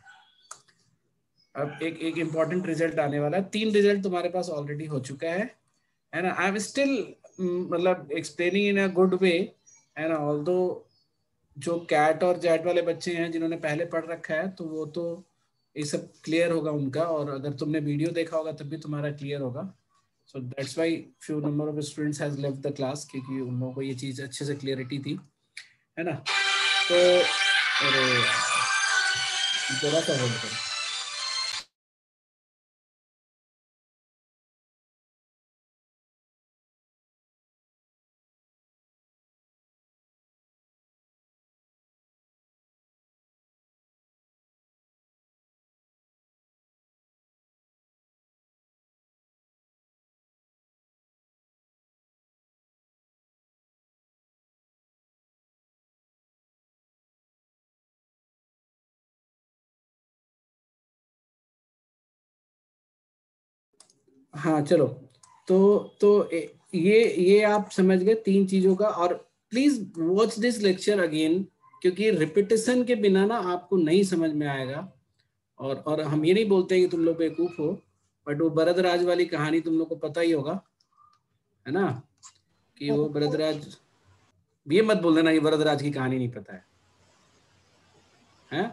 अब एक इंपॉर्टेंट रिजल्ट आने वाला है। 3 रिजल्ट तुम्हारे पास ऑलरेडी हो चुका है ना। आई एम स्टिल मतलब explaining in a good way है ना। ऑल्दो जो कैट और जैट वाले बच्चे हैं जिन्होंने पहले पढ़ रखा है तो वो तो ये सब क्लियर होगा उनका, और अगर तुमने वीडियो देखा होगा तब भी तुम्हारा क्लियर होगा। So that's why few number of students has left the class, क्योंकि उन लोगों को ये चीज़ अच्छे से क्लियरिटी थी, है ना। तो अरे जरा सा होल्ड करो। हाँ चलो, ये आप समझ गए तीन चीजों का। और please watch this lecture again, क्योंकि रिपीटेशन के बिना ना आपको नहीं समझ में आएगा। और हम ये नहीं बोलते कि तुम लोग बेवकूफ हो, बट वो भरतराज वाली कहानी तुम लोग को पता ही होगा, है ना, कि वो भरतराज, ये मत बोल देना कि भरतराज की कहानी नहीं पता है, हैं?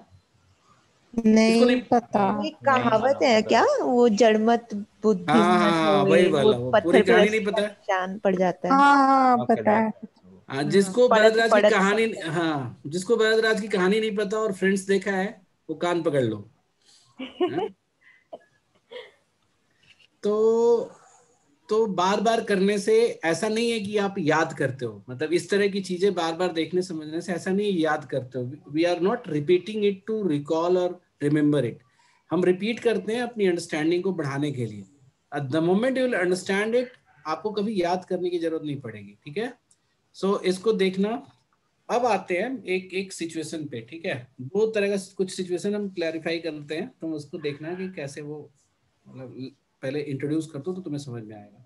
नहीं पता। एक कहावत है क्या, वो जड़मत बुद्धि मत होए, वही वो वाला, वो पूरी पत्थर कहानी पर नहीं पता है। चांद पड़ जाता है। हाँ पता है। हाँ, जिसको भरतराज की पड़त कहानी, हाँ जिसको भरतराज की कहानी नहीं पता और फ्रेंड्स देखा है, वो कान पकड़ लो। तो बार बार करने से ऐसा नहीं है कि आप याद करते हो, मतलब इस तरह की चीजें बार बार देखने समझने से ऐसा नहीं याद करते हो। We are not repeating it to recall और रिमेम्बर इट। हम रिपीट करते हैं अपनी अंडरस्टैंडिंग को बढ़ाने के लिए। At the moment you will understand it, आपको कभी याद करने की जरूरत नहीं पड़ेगी, ठीक है। सो इसको देखना। अब आते हैं एक एक सिचुएशन पे, ठीक है। दो तरह का कुछ सिचुएशन हम क्लैरिफाई करते हैं, तुम उसको देखना कि कैसे वो, मतलब पहले इंट्रोड्यूस कर दो तो तुम्हें समझ में आएगा।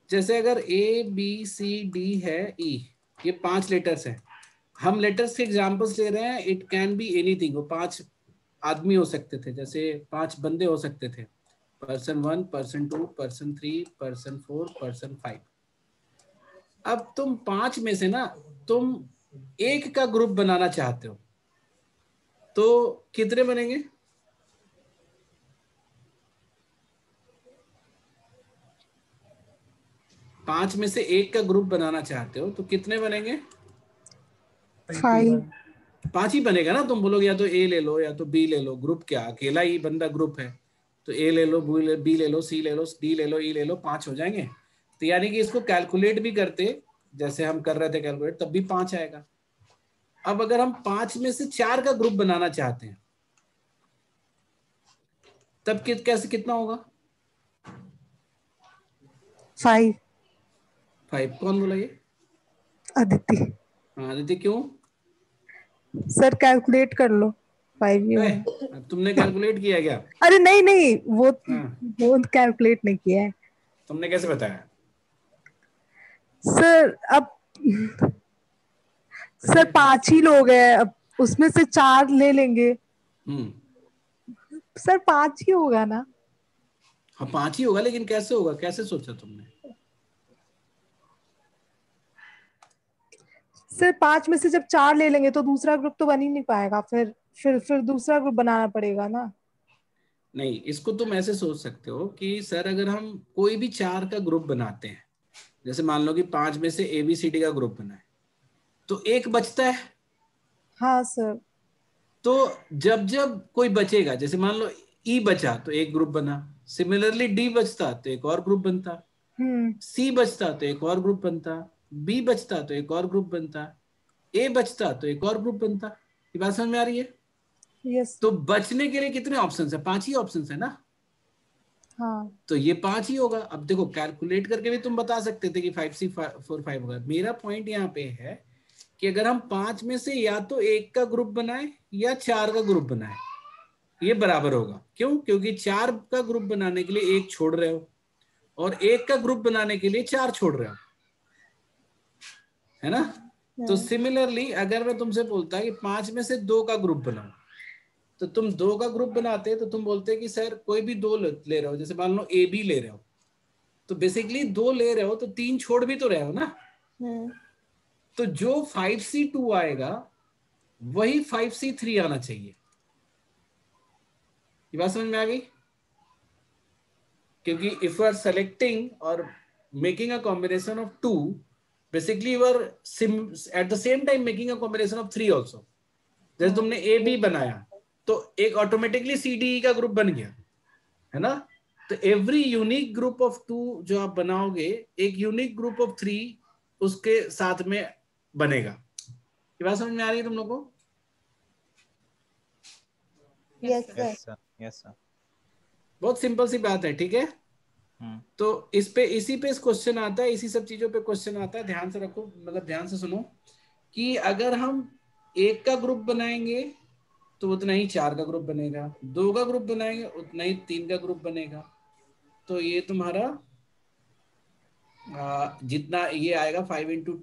जैसे अगर ए बी सी डी है, ई, ये 5 लेटर्स हैं। हम लेटर्स के एग्जांपल्स ले रहे हैं। It can be anything. वो 5 आदमी हो सकते थे, जैसे 5 बंदे हो सकते थे, person 1, person 2, person 3, person 4, person 5। अब तुम 5 में से ना तुम एक का ग्रुप बनाना चाहते हो, तो कितने बनेंगे? पांच में से एक का ग्रुप बनाना चाहते हो तो कितने बनेंगे? 5। 5 ही बनेगा ना। तुम बोलोगे या तो ए ले लो या तो बी ले लो। ग्रुप क्या, अकेला ही बंदा ग्रुप है, तो ए ले लो, बी ले लो, सी ले लो, डी ले लो, ई ले लो, 5 हो जाएंगे। तो यानी कि इसको कैलकुलेट भी करते जैसे हम कर रहे थे कैलकुलेट, तब भी 5 आएगा। अब अगर हम 5 में से 4 का ग्रुप बनाना चाहते हैं तब कैसे, कितना होगा? 5। 5। कौन बोला ये? अदिति। हाँ अदिति, क्यों? सर कैलकुलेट कर लो, 5 ही होगा। तुमने कैलकुलेट किया क्या? अरे नहीं नहीं, वो कैलकुलेट नहीं किया है। तुमने कैसे बताया? सर अब सर 5 ही लोग हैं, अब उसमें से 4 ले लेंगे। सर 5 ही होगा ना? हाँ 5 ही होगा, लेकिन कैसे होगा, कैसे सोचा तुमने? सर 5 में से जब 4 ले लेंगे तो दूसरा ग्रुप तो बन ही नहीं पाएगा, फिर दूसरा ग्रुप बनाना पड़ेगा ना। नहीं, इसको तुम ऐसे सोच सकते हो कि सर अगर हम कोई भी 4 का ग्रुप बनाते हैं, जैसे मान लो कि 5 में से ABCD का ग्रुप बना है, तो एक बचता है। हाँ सर। तो जब जब कोई बचेगा, जैसे मान लो E बचा तो एक ग्रुप बना, सिमिलरली D बचता तो एक और ग्रुप बनता, C बचता तो एक और ग्रुप बनता, B बचता तो एक और ग्रुप बनता, A बचता तो एक और ग्रुप बनता। ये बात समझ में आ रही है? यस। तो बचने के लिए कितने ऑप्शंस है? 5 ही ऑप्शंस है ना। हाँ। तो ये 5 ही होगा। अब देखो कैलकुलेट करके भी तुम बता सकते थे कि 5C4 5 होगा। मेरा पॉइंट यहाँ पे है कि अगर हम 5 में से या तो एक का ग्रुप बनाए या 4 का ग्रुप बनाए, ये बराबर होगा। क्यों? क्योंकि 4 का ग्रुप बनाने के लिए एक छोड़ रहे हो और एक का ग्रुप बनाने के लिए 4 छोड़ रहे हो, है ना। तो सिमिलरली अगर मैं तुमसे बोलता कि 5 में से 2 का ग्रुप बनाओ, तो तुम 2 का ग्रुप बनाते तो तुम बोलते कि सर कोई भी 2 ले रहे हो, जैसे मान लो AB ले रहे हो, तो बेसिकली 2 ले रहे हो तो 3 छोड़ भी तो रहे हो ना। तो जो 5C2 आएगा वही 5C3 आना चाहिए। ये बात समझ में आ गई? क्योंकि इफ यू आर सेलेक्टिंग और making a combination of 2, basically you are at the same time making a combination of 3 also. जैसे तुमने ए बी बनाया तो एक ऑटोमेटिकली सी डी का ग्रुप बन गया, है ना? तो एवरी यूनिक ग्रुप ऑफ 2 जो आप बनाओगे, एक यूनिक ग्रुप ऑफ 3 उसके साथ में बनेगा। ये बात समझ में आ रही है तुम लोग को? Yes sir, yes sir. बहुत सिंपल सी बात है, ठीक है? तो इसी पे क्वेश्चन आता है, इसी सब चीजों पे क्वेश्चन आता है। ध्यान से रखो, मतलब ध्यान से सुनो कि अगर हम 1 का ग्रुप बनाएंगे तो उतना ही 4 का ग्रुप बनेगा, 2 का ग्रुप बनाएंगे उतना ही 3 का ग्रुप बनेगा। तो ये तुम्हारा जितना ये आएगा 5 into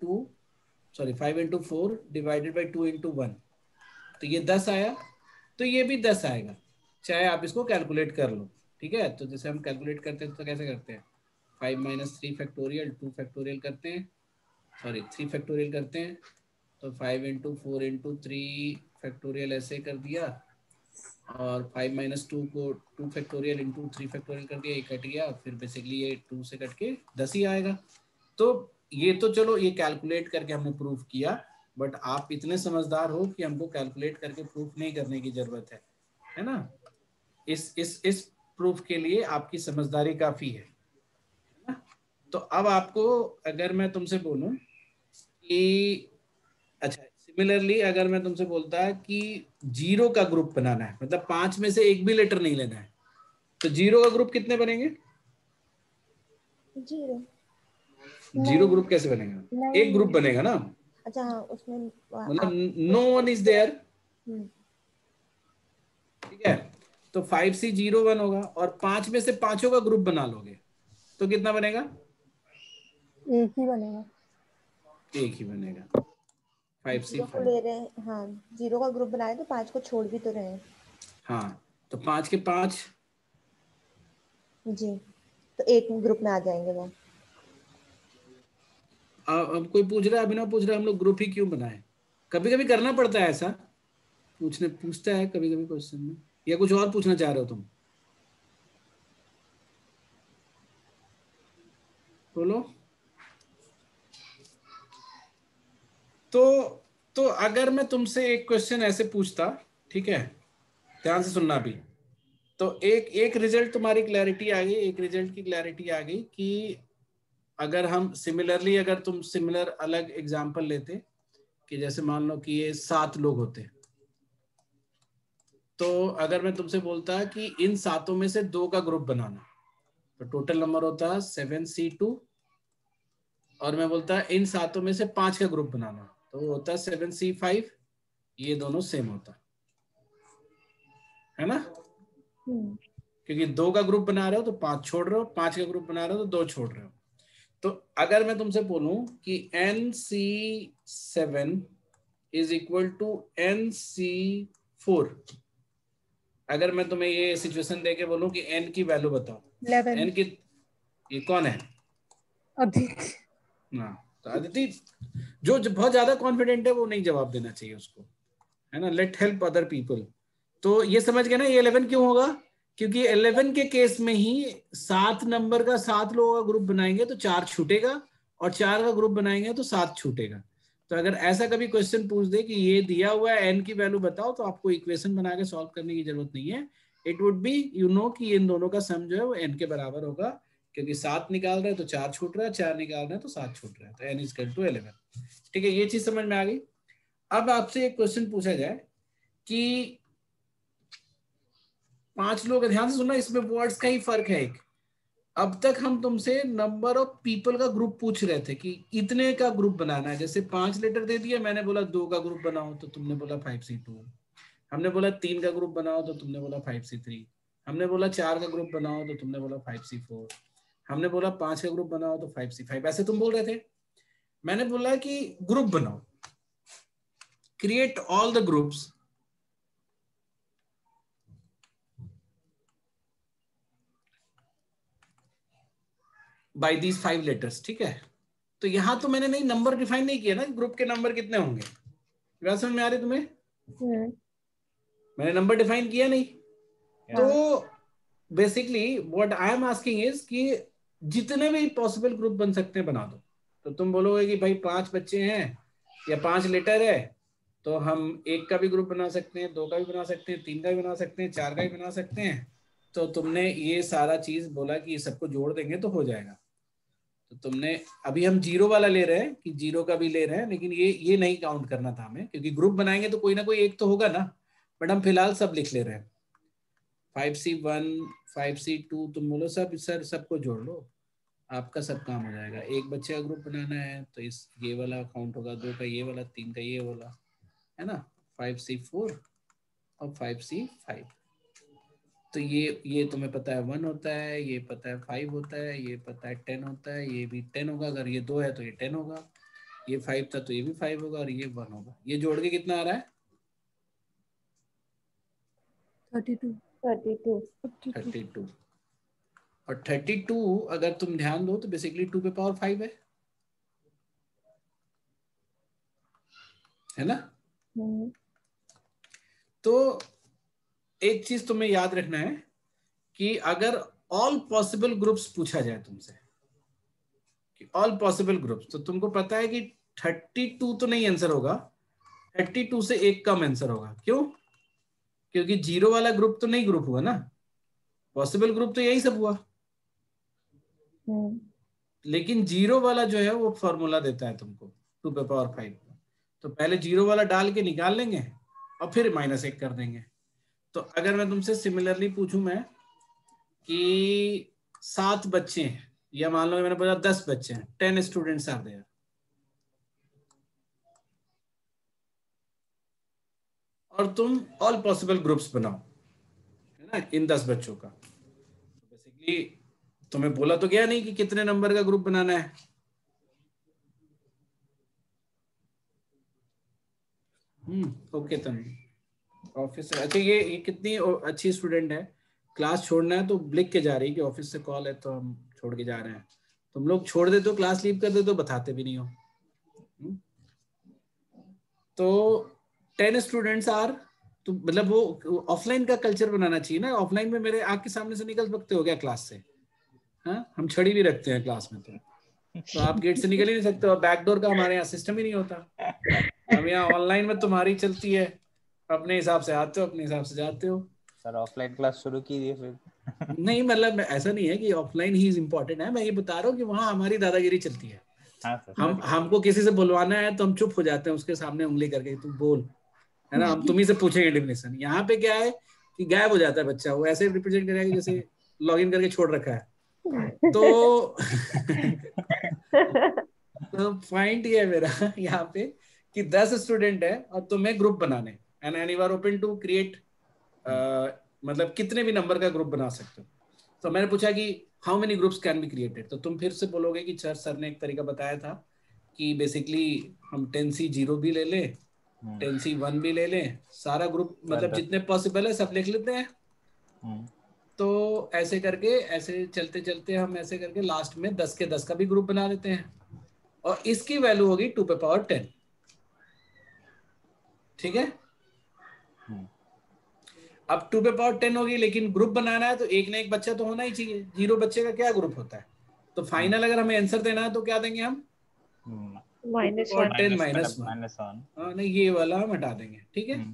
4 डिवाइडेड बाई 2 into 1, तो ये 10 आया। तो ये भी 10 आएगा, चाहे आप इसको कैलकुलेट कर लो, ठीक है? तो जैसे हम कैलकुलेट करते हैं तो कैसे करते हैं, 5 - 3 फैक्टोरियल 2 फैक्टोरियल करते हैं, सॉरी 3 फैक्टोरियल करते हैं। तो 5 into 4 into 3 फैक्टोरियल ऐसे कर दिया, और 5 - 2 को 2 फैक्टोरियल इंटू 3 फैक्टोरियल कर दिया, ये कट गया। फिर बेसिकली ये 2 से कट के 10 ही आएगा। तो ये तो चलो ये कैलकुलेट करके हमने प्रूफ किया, बट आप इतने समझदार हो कि हमको कैलकुलेट करके प्रूफ नहीं करने की जरूरत है ना? इस प्रूफ के लिए आपकी समझदारी काफी है ना? तो अब आपको अगर मैं तुमसे बोलूं कि अच्छा, सिमिलरली अगर मैं तुमसे बोलता कि 0 का ग्रुप बनाना है, मतलब 5 में से एक भी लेटर नहीं लेना है, तो 0 का ग्रुप कितने बनेंगे? 0 ग्रुप कैसे बनेगा? एक ग्रुप बनेगा ना। अच्छा हाँ, उसमें मतलब नो वन इज देयर, ठीक है? तो 5C01 होगा, और 5 में से 5 का ग्रुप बना लोगे तो कितना बनेगा? एक ही बनेगा। एक ही बनेगा, 5C5 ले रहे हैं। हाँ, 0 का ग्रुप बनाए तो 5 को छोड़ भी तो रहे हैं। हाँ, तो 5 के 5 जी, तो एक ग्रुप में आ जाएंगे वो। अब कोई पूछ रहा है, अभिनव पूछ रहा है हम लोग ग्रुप ही क्यों बनाए? कभी कभी करना पड़ता है ऐसा, पूछता है कभी कभी क्वेश्चन में, या कुछ और पूछना चाह रहे हो तुम? बोलो। तो अगर मैं तुमसे एक क्वेश्चन ऐसे पूछता, ठीक है, ध्यान से सुनना भी, तो एक रिजल्ट तुम्हारी क्लैरिटी आ गई, एक रिजल्ट की क्लैरिटी आ गई कि अगर हम सिमिलरली, अगर तुम सिमिलर अलग एग्जांपल लेते कि जैसे मान लो कि ये 7 लोग होते, तो अगर मैं तुमसे बोलता कि इन 7 में से 2 का ग्रुप बनाना, तो टोटल नंबर होता 7C2, और मैं बोलता इन 7 में से 5 का ग्रुप बनाना, तो वो होता 7C5, ये दोनों सेम होता है ना? क्योंकि 2 का ग्रुप बना रहे हो तो 5 छोड़ रहे हो, 5 का ग्रुप बना रहे हो तो 2 छोड़ रहे हो। तो अगर मैं तुमसे बोलूं कि NC7 is equal to NC4, अगर मैं तुम्हें ये सिचुएशन देके बोलूं कि n की वैल्यू बताओ, 11। n की, ये कौन है? अदिति। हाँ, तो अदिति जो बहुत ज्यादा कॉन्फिडेंट है वो नहीं जवाब देना चाहिए उसको, है ना? Let help other people. तो ये समझ गए ना ये 11 क्यों होगा? क्योंकि 11 के केस में ही 7 नंबर का 7 लोगों का ग्रुप बनाएंगे तो 4 छूटेगा, और 4 का ग्रुप बनाएंगे तो 7 छूटेगा। तो अगर ऐसा कभी क्वेश्चन पूछ दे कि ये दिया हुआ है n की वैल्यू बताओ, तो आपको इक्वेशन बना के सॉल्व करने की जरूरत नहीं है। It would B you know कि इन दोनों का सम जो है वो n के बराबर होगा, क्योंकि 7 निकाल रहे हैं तो 4 छूट रहा है, 4 निकाल रहे हैं तो 7 छूट रहा है, तो n इज इक्वल टू 11। ठीक है, ये चीज समझ में आ गई। अब आपसे एक क्वेश्चन पूछा जाए कि 5 लोग, ध्यान से सुनना, इसमें वर्ड्स का ही फर्क है एक। अब तक हम तुमसे नंबर ऑफ पीपल का ग्रुप पूछ रहे थे कि इतने का ग्रुप बनाना है। जैसे 5 लेटर दे दिया, मैंने बोला 2 का ग्रुप बनाओ तो तुमने बोला 5C2, हमने बोला 3 का ग्रुप बनाओ तो तुमने बोला 5C3, हमने बोला 4 का ग्रुप बनाओ तो तुमने बोला 5C4, हमने बोला 5 का ग्रुप बनाओ तो 5C5, ऐसे तुम बोल रहे थे। मैंने बोला कि ग्रुप बनाओ, create all the groups bye these 5 letters, ठीक है? तो यहाँ तो मैंने नहीं नंबर डिफाइन नहीं किया ना, ग्रुप के नंबर कितने होंगे, बात समझ में आ रही तुम्हें? मैंने नंबर डिफाइन किया नहीं। तो basically what I am asking is कि जितने भी पॉसिबल ग्रुप बन सकते हैं बना दो। तो तुम बोलोगे कि भाई 5 बच्चे हैं या 5 लेटर है, तो हम 1 का भी ग्रुप बना सकते हैं, 2 का भी बना सकते हैं, 3 का भी बना सकते हैं, 4 का भी बना सकते हैं। तो तुमने ये सारा चीज बोला कि सबको जोड़ देंगे तो हो जाएगा। तो तुमने अभी हम 0 वाला ले रहे हैं कि 0 का भी ले रहे हैं, लेकिन ये नहीं काउंट करना था हमें, क्योंकि ग्रुप बनाएंगे तो कोई ना कोई एक तो होगा ना। बट हम फिलहाल सब लिख ले रहे हैं, 5C1 5C2, तुम बोलो सब सर सबको जोड़ लो, आपका सब काम हो जाएगा। 1 बच्चे का ग्रुप बनाना है तो इस ये वाला काउंट होगा, 2 का ये वाला, 3 का ये वाला, है ना, 5C4 और 5C5। तो ये तुम्हें पता है 1 होता है, ये पता है 5 होता है, ये पता है 10 होता है, ये भी 10 होगा, अगर ये 2 है तो ये 10 होगा, ये 5 था तो ये भी 5 होगा, और ये 1 होगा। ये जोड़ के कितना आ रहा है? 32। और 32 अगर तुम ध्यान दो तो बेसिकली 2 पे पावर 5 है ना? तो एक चीज तुम्हें याद रखना है कि अगर ऑल पॉसिबल ग्रुप्स पूछा जाए तुमसे कि ऑल पॉसिबल ग्रुप्स, तो तुमको पता है कि 32 तो नहीं आंसर होगा, 32 से एक कम आंसर होगा। क्यों? क्योंकि 0 वाला ग्रुप तो नहीं ग्रुप हुआ ना, पॉसिबल ग्रुप तो यही सब हुआ। लेकिन 0 वाला जो है वो फॉर्मूला देता है तुमको 2 पे पावर 5। तो पहले 0 वाला डाल के निकाल लेंगे और फिर -1 कर देंगे। तो अगर मैं तुमसे सिमिलरली पूछूं मैं कि 7 बच्चे हैं, या मान लो मैंने बोला 10 बच्चे हैं, 10 स्टूडेंट्स आर देयर, और तुम ऑल पॉसिबल ग्रुप्स बनाओ, है ना, इन 10 बच्चों का। तो बेसिकली तुम्हें बोला तो गया नहीं कि कितने नंबर का ग्रुप बनाना है। ओके तनु ऑफिस से, अच्छा ये कितनी अच्छी स्टूडेंट है, क्लास छोड़ना है तो लिख के जा रही है कि ऑफिस से कॉल है तो हम छोड़ के जा रहे हैं। तुम लोग छोड़ देते हो, क्लास लीव कर देते हो, बताते भी नहीं हो। तो 10 स्टूडेंट्स आर, तो मतलब वो ऑफलाइन का कल्चर बनाना चाहिए ना। ऑफलाइन में मेरे आँख के सामने से निकल सकते हो क्या क्लास से? हाँ, हम छड़ी भी रखते हैं क्लास में, तो आप गेट से निकल ही नहीं सकते हो। बैकडोर का हमारे यहाँ सिस्टम ही नहीं होता। हम यहाँ ऑनलाइन में तुम्हारी चलती है, अपने हिसाब से आते हो, अपने हिसाब से जाते हो। सर ऑफलाइन क्लास शुरू कीजिए फिर। नहीं मतलब ऐसा नहीं है कि ऑफलाइन ही इम्पोर्टेंट है, मैं ये बता रहा हूँ कि वहाँ हमारी दादागिरी चलती है। हाँ सर, हमको किसी से बुलवाना है तो हम चुप हो जाते हैं उसके सामने उंगली करके, तू बोल, है ना, हम तुम्ही से पूछेंगे डेफिनेशन। यहाँ पे क्या है कि गायब हो जाता है बच्चा, वो ऐसे रिप्रेजेंट करेगा जैसे लॉगिन करके छोड़ रखा है। तो तो पॉइंट ये है मेरा यहाँ पे कि 10 स्टूडेंट है और तुम्हें ग्रुप बनाने, and you are open to create, मतलब कितने भी नंबर का ग्रुप बना सकते हो। तो मैंने पूछा कि how many groups can be created, तो तुम फिर से बोलोगे कि सर ने एक तरीका बताया था कि बेसिकली हम 10C0 भी ले लें, 10C1 भी ले लें, सारा ग्रुप मतलब जितने पॉसिबल है सब लिख लेते हैं। तो ऐसे करके, ऐसे चलते चलते हम ऐसे करके लास्ट में 10 के 10 का भी ग्रुप बना देते हैं, और इसकी वैल्यू होगी 2 पे पावर 10। ठीक है, अब 2 पे पावर 10 होगी, लेकिन ग्रुप बनाना है तो एक ना एक बच्चा तो होना ही चाहिए। 0 बच्चे का क्या ग्रुप होता है? तो फाइनल अगर हमें आंसर देना है तो क्या देंगे हम? -10 -1। हाँ नहीं, ये वाला हम हटा देंगे। ठीक है,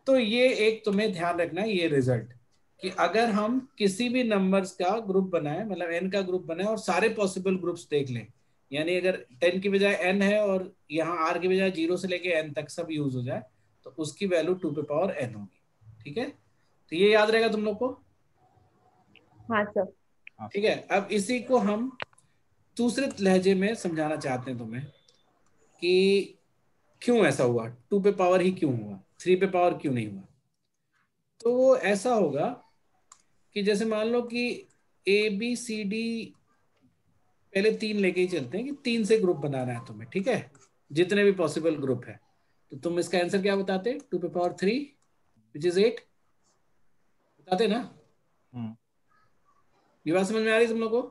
तो ये एक तुम्हें ध्यान रखना है ये रिजल्ट, कि अगर हम किसी भी नंबर्स का ग्रुप बनाए, मतलब n का ग्रुप बनाए और सारे पॉसिबल ग्रुप्स देख लें, यानी अगर 10 की बजाय n है और यहाँ r की बजाय 0 से लेके n तक सब यूज हो जाए, तो उसकी वैल्यू 2 पे पावर n होगी। ठीक है, तो ये याद रहेगा तुम लोग को? हाँ सर। ठीक है, अब इसी को हम दूसरे लहजे में समझाना चाहते हैं तुम्हें कि क्यों ऐसा हुआ, 2 पे पावर ही क्यों हुआ, 3 पे पावर क्यों नहीं हुआ। तो वो ऐसा होगा कि जैसे मान लो कि ABCD पहले 3 लेके ही चलते हैं कि 3 से ग्रुप बनाना है तुम्हें। ठीक है, जितने भी पॉसिबल ग्रुप है, तो तुम इसका आंसर क्या बताते? 2 पे पावर 3 विच इज 8 बताते ना। ये बात समझ में आ रही है तुम लोग को?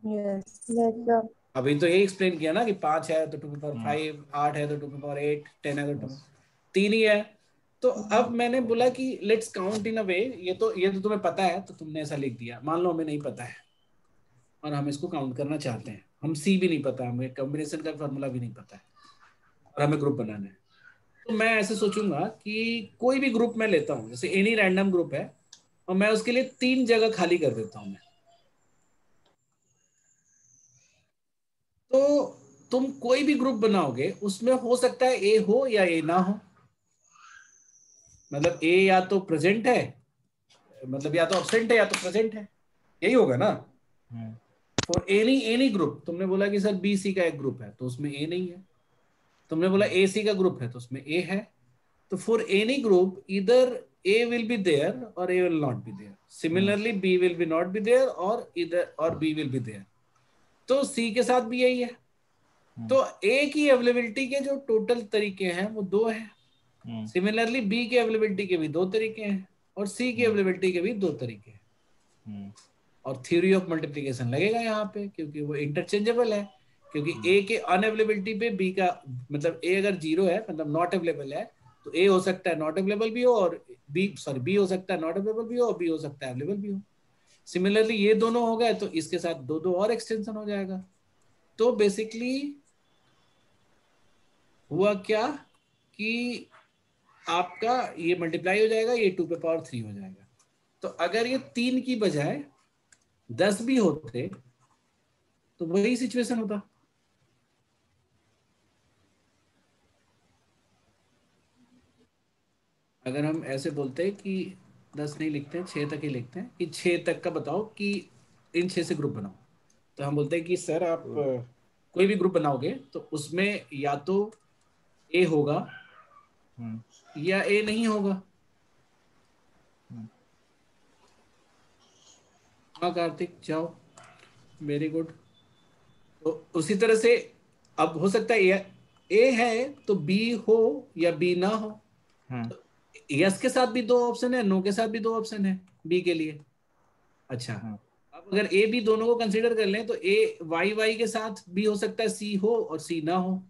Yes sir. अभी तो यही एक्सप्लेन किया ना कि 5 है तो 2 की पावर 5, 8 है तो 2 की पावर 8, 10 है तो 3 ही है। तो अब मैंने बोला कि लेट्स काउंट इन अ वे, ये तो तुम्हें पता है तो तुमने ऐसा लिख दिया। मान लो हमें नहीं पता है और हम इसको काउंट करना चाहते हैं, हम सी भी नहीं पता, हमें कॉम्बिनेशन का फार्मूला भी नहीं पता है और हमें ग्रुप बनाना है। तो मैं ऐसे सोचूंगा कि कोई भी ग्रुप मैं लेता हूँ, जैसे एनी रैंडम ग्रुप है, और मैं उसके लिए 3 जगह खाली कर देता हूँ मैं। तो तुम कोई भी ग्रुप बनाओगे उसमें हो सकता है ए हो या ए ना हो, मतलब ए या तो प्रेजेंट है, मतलब या तो एब्सेंट है या तो प्रेजेंट है, यही होगा ना। फॉर एनी ग्रुप, तुमने बोला कि सर बी सी का एक ग्रुप है तो उसमें ए नहीं है, तुमने बोला ए सी का ग्रुप है तो उसमें ए है। तो फॉर एनी ग्रुप इधर ए विल बी देयर और A will not be there, similarly B will be not be there और इधर और बी विल बी देयर। तो सी के साथ भी यही है। तो ए की अवेलेबिलिटी के जो टोटल तरीके हैं वो 2 हैं, सिमिलरली बी के अवेलेबिलिटी के भी 2 तरीके हैं और सी की अवेलेबिलिटी के भी 2 तरीके हैं। और थ्योरी ऑफ मल्टीप्लिकेशन लगेगा यहाँ पे क्योंकि वो इंटरचेंजेबल है, क्योंकि ए के अनअवेलेबिलिटी पे बी का मतलब ए अगर 0 है मतलब नॉट अवेलेबल है तो ए हो सकता है नॉट अवेलेबल भी हो और बी हो सकता है नॉट अवेलेबल भी हो और बी हो सकता है अवेलेबल भी हो। सिमिलरली ये दोनों हो गए तो इसके साथ 2 और एक्सटेंशन हो जाएगा। तो बेसिकली हुआ क्या कि आपका ये मल्टीप्लाई हो जाएगा, ये 2 पे पावर 3 हो जाएगा। तो अगर ये 3 की बजाय 10 भी होते तो वही सिचुएशन होता। अगर हम ऐसे बोलते हैं कि 10 नहीं लिखते हैं, 6 तक ही लिखते हैं कि 6 तक का बताओ कि इन 6 से ग्रुप बनाओ, तो हम बोलते हैं कि सर आप कोई भी ग्रुप बनाओगे तो उसमें या तो ए होगा या ए नहीं होगा। हाँ कार्तिक जाओ, वेरी गुड। तो उसी तरह से अब हो सकता है ए है तो बी हो या बी ना हो। तो यस के साथ भी 2 ऑप्शन है, नो के साथ भी 2 ऑप्शन है बी के लिए। अच्छा अब अगर ए बी दोनों को कंसीडर कर लें तो ए वाई के साथ भी हो सकता है सी हो और सी ना हो,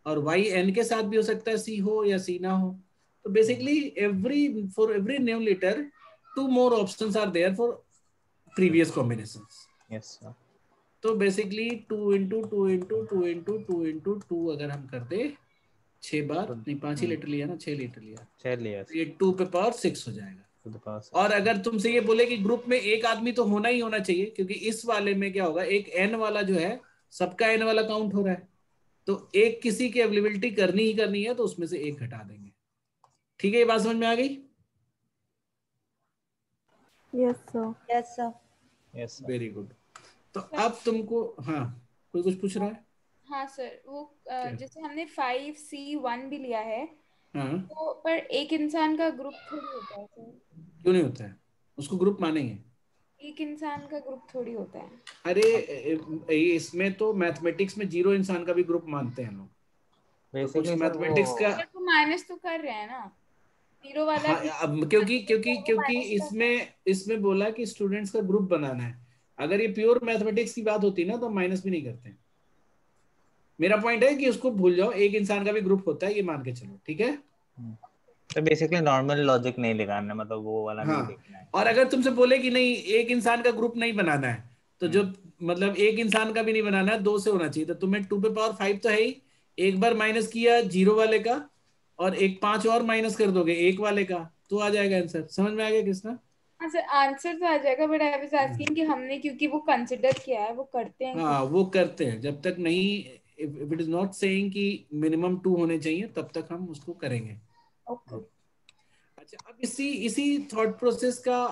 और वाई एन के साथ भी हो सकता है सी हो या सी ना हो। तो basically for every new letter 2 more options are there for previous combinations. Yes sir. तो basically 2 into 2 into 2 into 2 into 2 अगर हम कर दे 6 बार नहीं 5 ही लीटर लिया ना, 6 लीटर लिया, 6 लिया, ये 2 पे पावर 6 हो जाएगा। और अगर तुमसे ये बोले कि ग्रुप में एक आदमी तो होना ही होना चाहिए, क्योंकि इस वाले में क्या होगा एक एन वाला जो है सबका एन वाला काउंट हो रहा है, तो एक किसी की अवेलेबिलिटी करनी ही करनी है तो उसमें से एक घटा देंगे। ठीक है, ये बात समझ में आ गई? Yes sir. Yes sir. Yes sir. Very good. तो अब तुमको हाँ कोई कुछ पूछ रहा है? हाँ सर, वो जैसे हमने 5C1 भी लिया है, हाँ तो पर एक इंसान का ग्रुप थोड़ी होता है सर। क्यों नहीं होता है? उसको ग्रुप मानेंगे। एक इंसान का ग्रुप थोड़ी होता है। अरे इसमें तो मैथमेटिक्स में 0 इंसान का भी ग्रुप मानते हैं लोग। तो कुछ मैथमेटिक्स का तो माइनस तो कर रहे हैं ना 0 वाला। हाँ, अब क्योंकि इसमें बोला कि स्टूडेंट्स का ग्रुप बनाना है। अगर ये प्योर मैथमेटिक्स की बात होती ना तो माइनस भी नहीं करते। मेरा पॉइंट है कि उसको भूल जाओ, एक इंसान का भी ग्रुप होता है ये मान के चलो, ठीक है? तो बेसिकली नॉर्मल लॉजिक नहीं लगाना, मतलब वो वाला नहीं देखना है। और अगर तुमसे बोले कि नहीं एक इंसान का ग्रुप नहीं बनाना है तो जो मतलब एक इंसान का भी नहीं बनाना है, 2 से होना चाहिए, तो तुम्हें 2 पे पावर 5 तो है ही, एक बार माइनस किया 0 वाले का और एक 5 और माइनस कर दोगे 1 वाले का तो आ जाएगा आंसर। समझ में आ गया किसना? आंसर तो आ जाएगा, बट आई वाज आस्किंग कि हमने क्योंकि वो कंसिडर किया है, वो करते हैं। हाँ वो करते हैं, जब तक नहीं if it is not saying कि मिनिमम 2 होने चाहिए तब तक हम उसको करेंगे। ओके। अच्छा अब इसी थॉट प्रोसेस का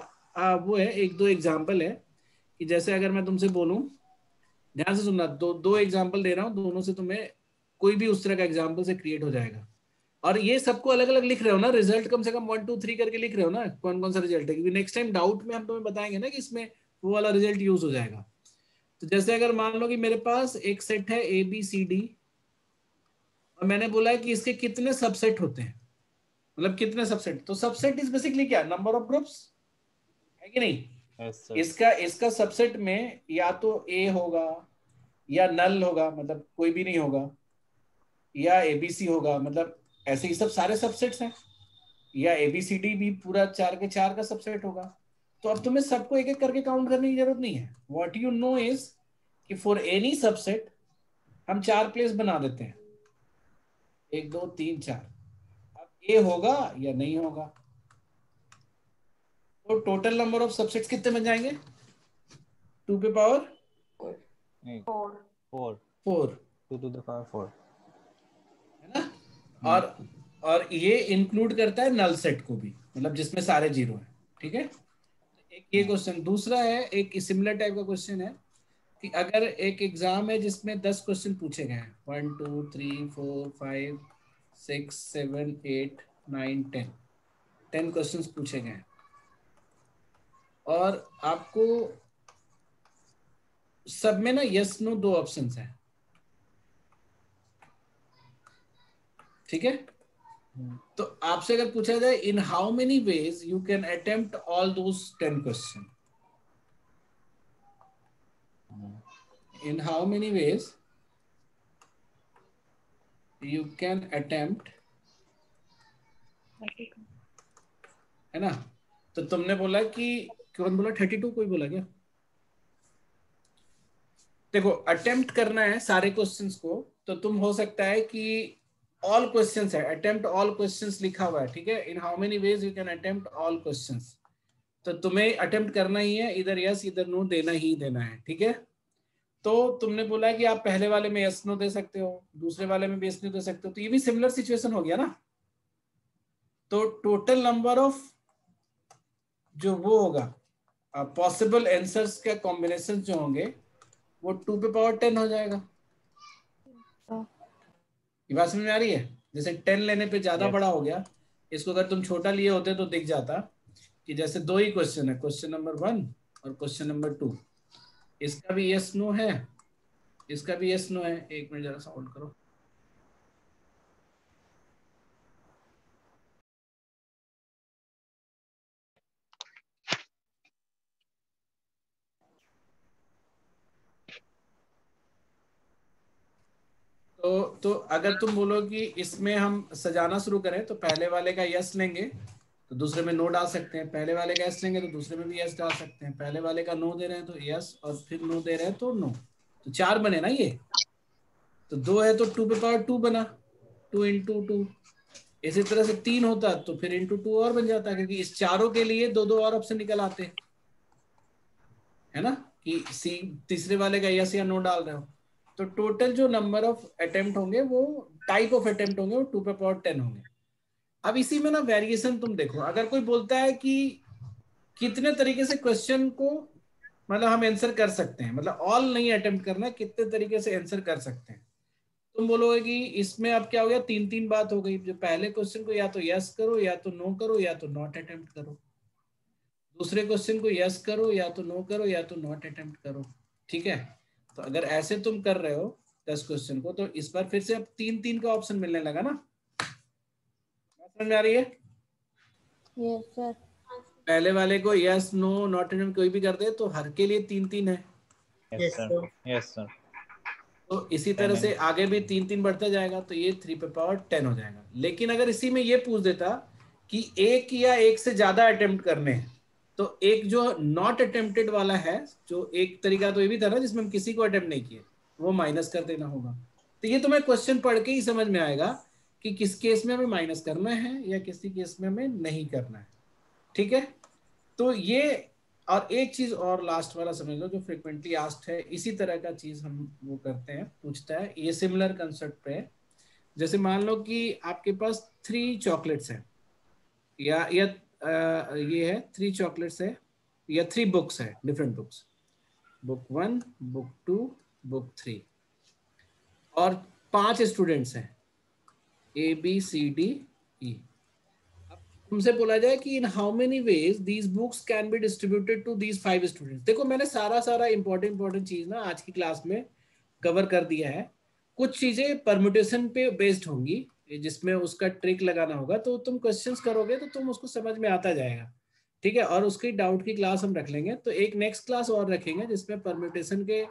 वो है, 1-2 एग्जांपल है कि जैसे अगर मैं तुमसे बोलूं, ध्यान से सुनना, दो एग्जांपल दे रहा हूं, दोनों से तुम्हें कोई भी उस तरह का एग्जांपल से क्रिएट हो जाएगा। और ये सबको अलग अलग लिख रहे हो ना, रिजल्ट कम से कम 1 2 3 करके लिख रहे हो ना, कौन कौन सा रिजल्ट है, क्योंकि नेक्स्ट टाइम डाउट में हम तुम्हें बताएंगे ना कि इसमें वो वाला रिजल्ट यूज हो जाएगा। तो जैसे अगर मान लो कि मेरे पास एक सेट है ABCD और मैंने बोला है कि इसके कितने सबसेट होते हैं, मतलब कितने सबसेट, तो सबसेट इज बेसिकली क्या, नंबर ऑफ ग्रुप्स है कि नहीं? yes, इसका सबसेट में या तो A होगा या नल होगा मतलब कोई भी नहीं होगा, या एबीसी होगा मतलब ऐसे ही सब सारे सबसेट्स हैं, या एबीसीडी भी पूरा 4 के 4 का सबसेट होगा। तो अब तुम्हें सबको एक एक करके काउंट करने की जरूरत नहीं है। व्हाट यू नो इज कि फॉर एनी सबसेट हम 4 प्लेस बना देते हैं, 1 2 3 4। अब ए होगा या नहीं होगा, तो टोटल नंबर ऑफ सबसेट्स कितने बन जाएंगे? 2 पे पावर 4 2 to the power 4 है ना। और ये इंक्लूड करता है नल सेट को भी, मतलब जिसमें सारे जीरो हैं। ठीक है, एक ये क्वेश्चन। दूसरा है एक सिमिलर टाइप का क्वेश्चन है कि अगर एक एग्जाम है जिसमें 10 क्वेश्चन पूछे गए हैं, 1 2 3 4 5 6 7 8 9 10 क्वेश्चंस पूछे गए हैं, और आपको सब में ना यस नो 2 ऑप्शंस हैं। ठीक है, तो आपसे अगर पूछा जाए इन how many ways you can attempt all those 10 question, in how many ways you can attempt, है ना। तो तुमने बोला कि कौन बोला 32, कोई बोला क्या? देखो अटेम्प्ट करना है सारे क्वेश्चंस को, तो तुम हो सकता है कि ऑल क्वेश्चंस है, अटेम्प्ट ऑल क्वेश्चंस लिखा हुआ है। ठीक है, इन how many ways you can attempt all questions, तो तुम्हें अटेम्प्ट करना ही है, इधर यस इधर नो देना ही देना है। ठीक है, तो तुमने बोला कि आप पहले वाले में यस नो दे सकते हो, दूसरे वाले में भी यस नो दे सकते हो, तो ये भी सिमिलर सिचुएशन हो गया ना। तो टोटल नंबर ऑफ जो वो होगा पॉसिबल आंसर्स का कॉम्बिनेशन जो होंगे वो 2 पे पावर 10 हो जाएगा। ये बात समझ में आ रही है? जैसे 10 लेने पे ज्यादा बड़ा हो गया, इसको अगर तुम छोटा लिए होते तो दिख जाता कि जैसे 2 ही क्वेश्चन है, क्वेश्चन नंबर 1 और क्वेश्चन नंबर 2, इसका भी यस नो है, इसका भी यस नो है। एक मिनट जरा सा होल्ड करो। तो अगर तुम बोलो कि इसमें हम सजाना शुरू करें तो पहले वाले का यस लेंगे तो दूसरे में नो डाल सकते हैं, पहले वाले का यस लेंगे तो दूसरे में भी यस डाल सकते हैं, पहले वाले का नो दे रहे हैं तो यस और फिर नो दे रहे हैं तो नो, तो 4 बने ना ये। तो 2 है तो 2 पे पावर 2 बना, 2 इंटू 2। इसी तरह से 3 होता तो फिर इंटू 2 और बन जाता, क्योंकि इस चारों के लिए 2 और ऑप्शन निकल आते, है ना, कि सी तीसरे वाले का यस या नो डाल रहे हो। तो टोटल जो नंबर ऑफ अटेम्प्ट होंगे वो टाइप ऑफ अटेम्प्ट होंगे वो 2 पे पावर 10 होंगे। अब इसी में ना वेरिएशन तुम देखो, अगर कोई बोलता है कि कितने तरीके से क्वेश्चन को मतलब हम आंसर कर सकते हैं, मतलब ऑल नहीं अटेम्प्ट करना है, कितने तरीके से आंसर कर सकते हैं, तुम बोलोगे कि इसमें अब क्या हो गया, 3 बात हो गई। जो पहले क्वेश्चन को या तो यस करो या तो नो करो या तो नॉट अटेम्प्ट करो, दूसरे क्वेश्चन को यस करो या तो नो करो या तो नॉट अटेम्प्ट करो। ठीक है, तो अगर ऐसे तुम कर रहे हो 10 क्वेश्चन को, तो इस बार फिर से अब 3 का ऑप्शन मिलने लगा ना। समझ में आ रही है? Yes sir. पहले वाले को यस नो नॉट अटेम्प्ट कोई भी कर दे तो हर के लिए 3 है। Yes sir, yes sir. तो इसी तरह से आगे भी 3 बढ़ता जाएगा, तो ये 3 पे पावर 10 हो जाएगा। लेकिन अगर इसी में ये पूछ देता कि एक या एक से ज्यादा अटेम्प्ट करने हैं, तो एक जो नॉट अटेम्प्टेड वाला है, जो एक तरीका तो ये भी था ना जिसमें हम किसी को अटेम्प्ट नहीं किए, वो माइनस कर देना होगा। तो ये तुम्हें क्वेश्चन पढ़ के ही समझ में आएगा कि किस केस में हमें माइनस करना है या किसी केस में हमें नहीं करना है। ठीक है, तो ये, और एक चीज और लास्ट वाला समझ लो जो फ्रिक्वेंटली आस्क्ड है, इसी तरह का चीज हम वो करते हैं, पूछता है, ये सिमिलर कंसेप्ट पे है। जैसे मान लो कि आपके पास 3 चॉकलेट्स हैं, या ये है 3 चॉकलेट्स है या 3 बुक्स है, different books, book 1 book 2 book 3, और 5 स्टूडेंट्स हैं ABCDE। तुमसे बोला जाए कि in how many ways these books can be distributed to these 5 students. देखो मैंने सारा इंपॉर्टेंट चीज ना आज की क्लास में कवर कर दिया है। कुछ चीजें परम्यूटेशन पे बेस्ड होंगी जिसमें उसका ट्रिक लगाना होगा, तो तुम क्वेश्चंस करोगे तो तुम उसको समझ में आता जाएगा। ठीक है, और उसकी डाउट की क्लास हम रख लेंगे। तो एक नेक्स्ट क्लास और रखेंगे जिसमें परम्यूटेशन के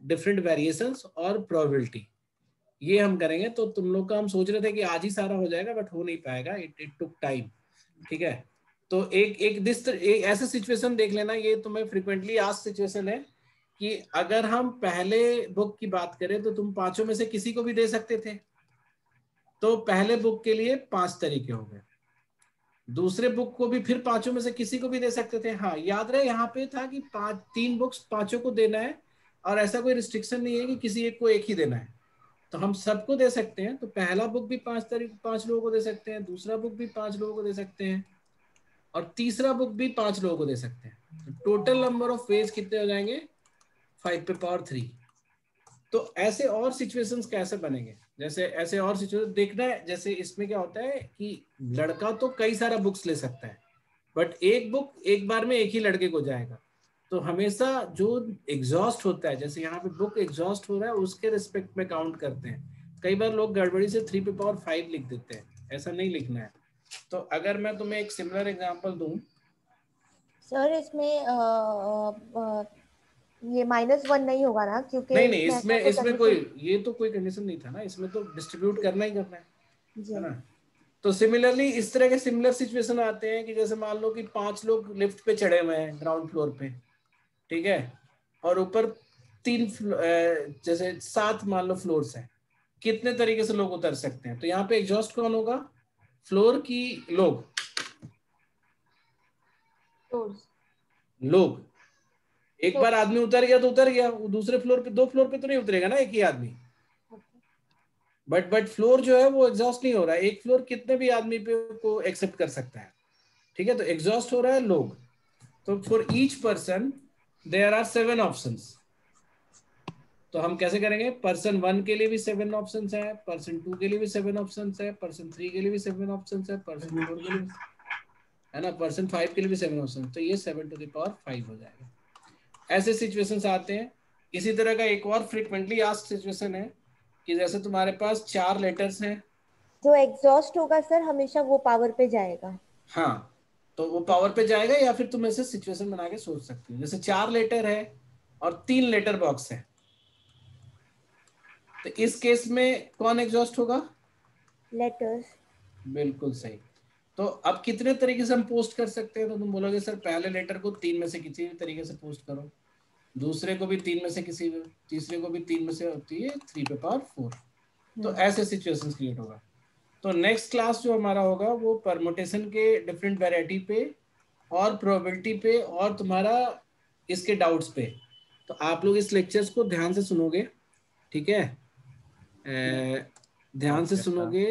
डिफरेंट वेरिएशंस और प्रोबेबिलिटी, ये हम करेंगे। तो तुम लोग का हम सोच रहे थे कि आज ही सारा हो जाएगा, बट हो नहीं पाएगा, इट टुक टाइम। ठीक है, तो एक ऐसा सिचुएशन देख लेना, ये तुम्हें फ्रिक्वेंटली आस्क्ड सिचुएशन है कि अगर हम पहले बुक की बात करें तो तुम पांचों में से किसी को भी दे सकते थे, तो पहले बुक के लिए 5 तरीके हो गए। दूसरे बुक को भी फिर पांचों में से किसी को भी दे सकते थे। हाँ, याद रहे यहाँ पे था कि 3 बुक्स पांचों को देना है, और ऐसा कोई रिस्ट्रिक्शन नहीं है कि किसी एक को एक ही देना है, तो हम सबको दे सकते हैं। तो पहला बुक भी 5 लोगों को दे सकते हैं, दूसरा बुक भी 5 लोगों को दे सकते हैं, और तीसरा बुक भी 5 लोगों को दे सकते हैं। तो टोटल नंबर ऑफ वेज कितने हो जाएंगे? 5 पे पावर 3। तो ऐसे और सिचुएशंस कैसे बनेंगे? जैसे ऐसे और सिचुएशन देखना है, जैसे इसमें क्या होता है कि लड़का तो कई सारा बुक्स ले सकता है, बट एक बुक एक बार में एक ही लड़के को जाएगा। तो हमेशा जो एग्जॉस्ट होता है, जैसे यहाँ पे बुक एग्जॉस्ट हो रहा है, उसके रिस्पेक्ट में काउंट करते हैं। कई बार लोग गड़बड़ी से 3 पे पावर 5 लिख देते हैं, ऐसा नहीं लिखना है। तो अगर मैं तुम्हें एक सिमिलर एग्जांपल दूं सर, इसमें ये -1 नहीं होगा ना? क्योंकि नहीं, इसमें कोई ये तो कोई कंडीशन नहीं था ना, इसमें तो डिस्ट्रीब्यूट करना ही करना है ना। तो सिमिलरली इस तरह के सिमिलर सिचुएशन आते हैं कि जैसे मान लो कि 5 लोग लिफ्ट पे चढ़े हुए हैं ग्राउंड फ्लोर पे, ठीक है, और ऊपर 3 जैसे 7 मान लो फ्लोर्स हैं, कितने तरीके से लोग उतर सकते हैं? तो यहाँ पे एग्जॉस्ट कौन होगा? फ्लोर की लोग एक बार आदमी उतर गया तो उतर गया, दूसरे फ्लोर पे 2 फ्लोर पे तो नहीं उतरेगा ना एक ही आदमी। बट फ्लोर जो है वो एग्जॉस्ट नहीं हो रहा है, एक फ्लोर कितने भी आदमी पे को एक्सेप्ट कर सकता है। ठीक है, तो एग्जॉस्ट हो रहा है लोग। तो for each person there are 7 options. तो हम कैसे करेंगे? पर्सन 1 के लिए भी 7 ऑप्शंस है, पर्सन 2 के लिए भी 7 ऑप्शंस है, पर्सन 3 के लिए भी 7 ऑप्शंस है, पर्सन 4 के लिए है ना, पर्सन 5 के लिए भी 7 ऑप्शन। तो ये 7 टू द पावर 5 हो जाएगा। ऐसे सिचुएशंस आते हैं। इसी तरह का एक और फ्रीक्वेंटली आस्क्ड सिचुएशन है कि जैसे तुम्हारे पास 4 लेटर्स हैं, जो एग्जॉस्ट होगा सर हमेशा वो पावर पे जाएगा। हाँ, तो वो पावर पे जाएगा, या फिर तुम ऐसे सिचुएशन बना के सोच सकती हो। जैसे 4 लेटर है और 3 लेटर बॉक्स है, तो इस केस में कौन एग्जॉस्ट होगा? लेटर्स। बिल्कुल सही। तो अब कितने तरीके से हम पोस्ट कर सकते हैं? तो तुम बोलोगे सर पहले लेटर को 3 में से किसी भी तरीके से पोस्ट करो, दूसरे को भी 3 में से किसी, तीसरे को भी 3 में से होती है 3 पे पावर 4। तो ऐसे सिचुएशंस क्रिएट होगा। तो नेक्स्ट क्लास जो हमारा होगा वो परमुटेशन के डिफरेंट वैरायटी पे और प्रोबेबिलिटी पे और तुम्हारा इसके डाउट्स पे। तो आप लोग इस लेक्चर्स को ध्यान से सुनोगे, ठीक है, ध्यान से सुनोगे।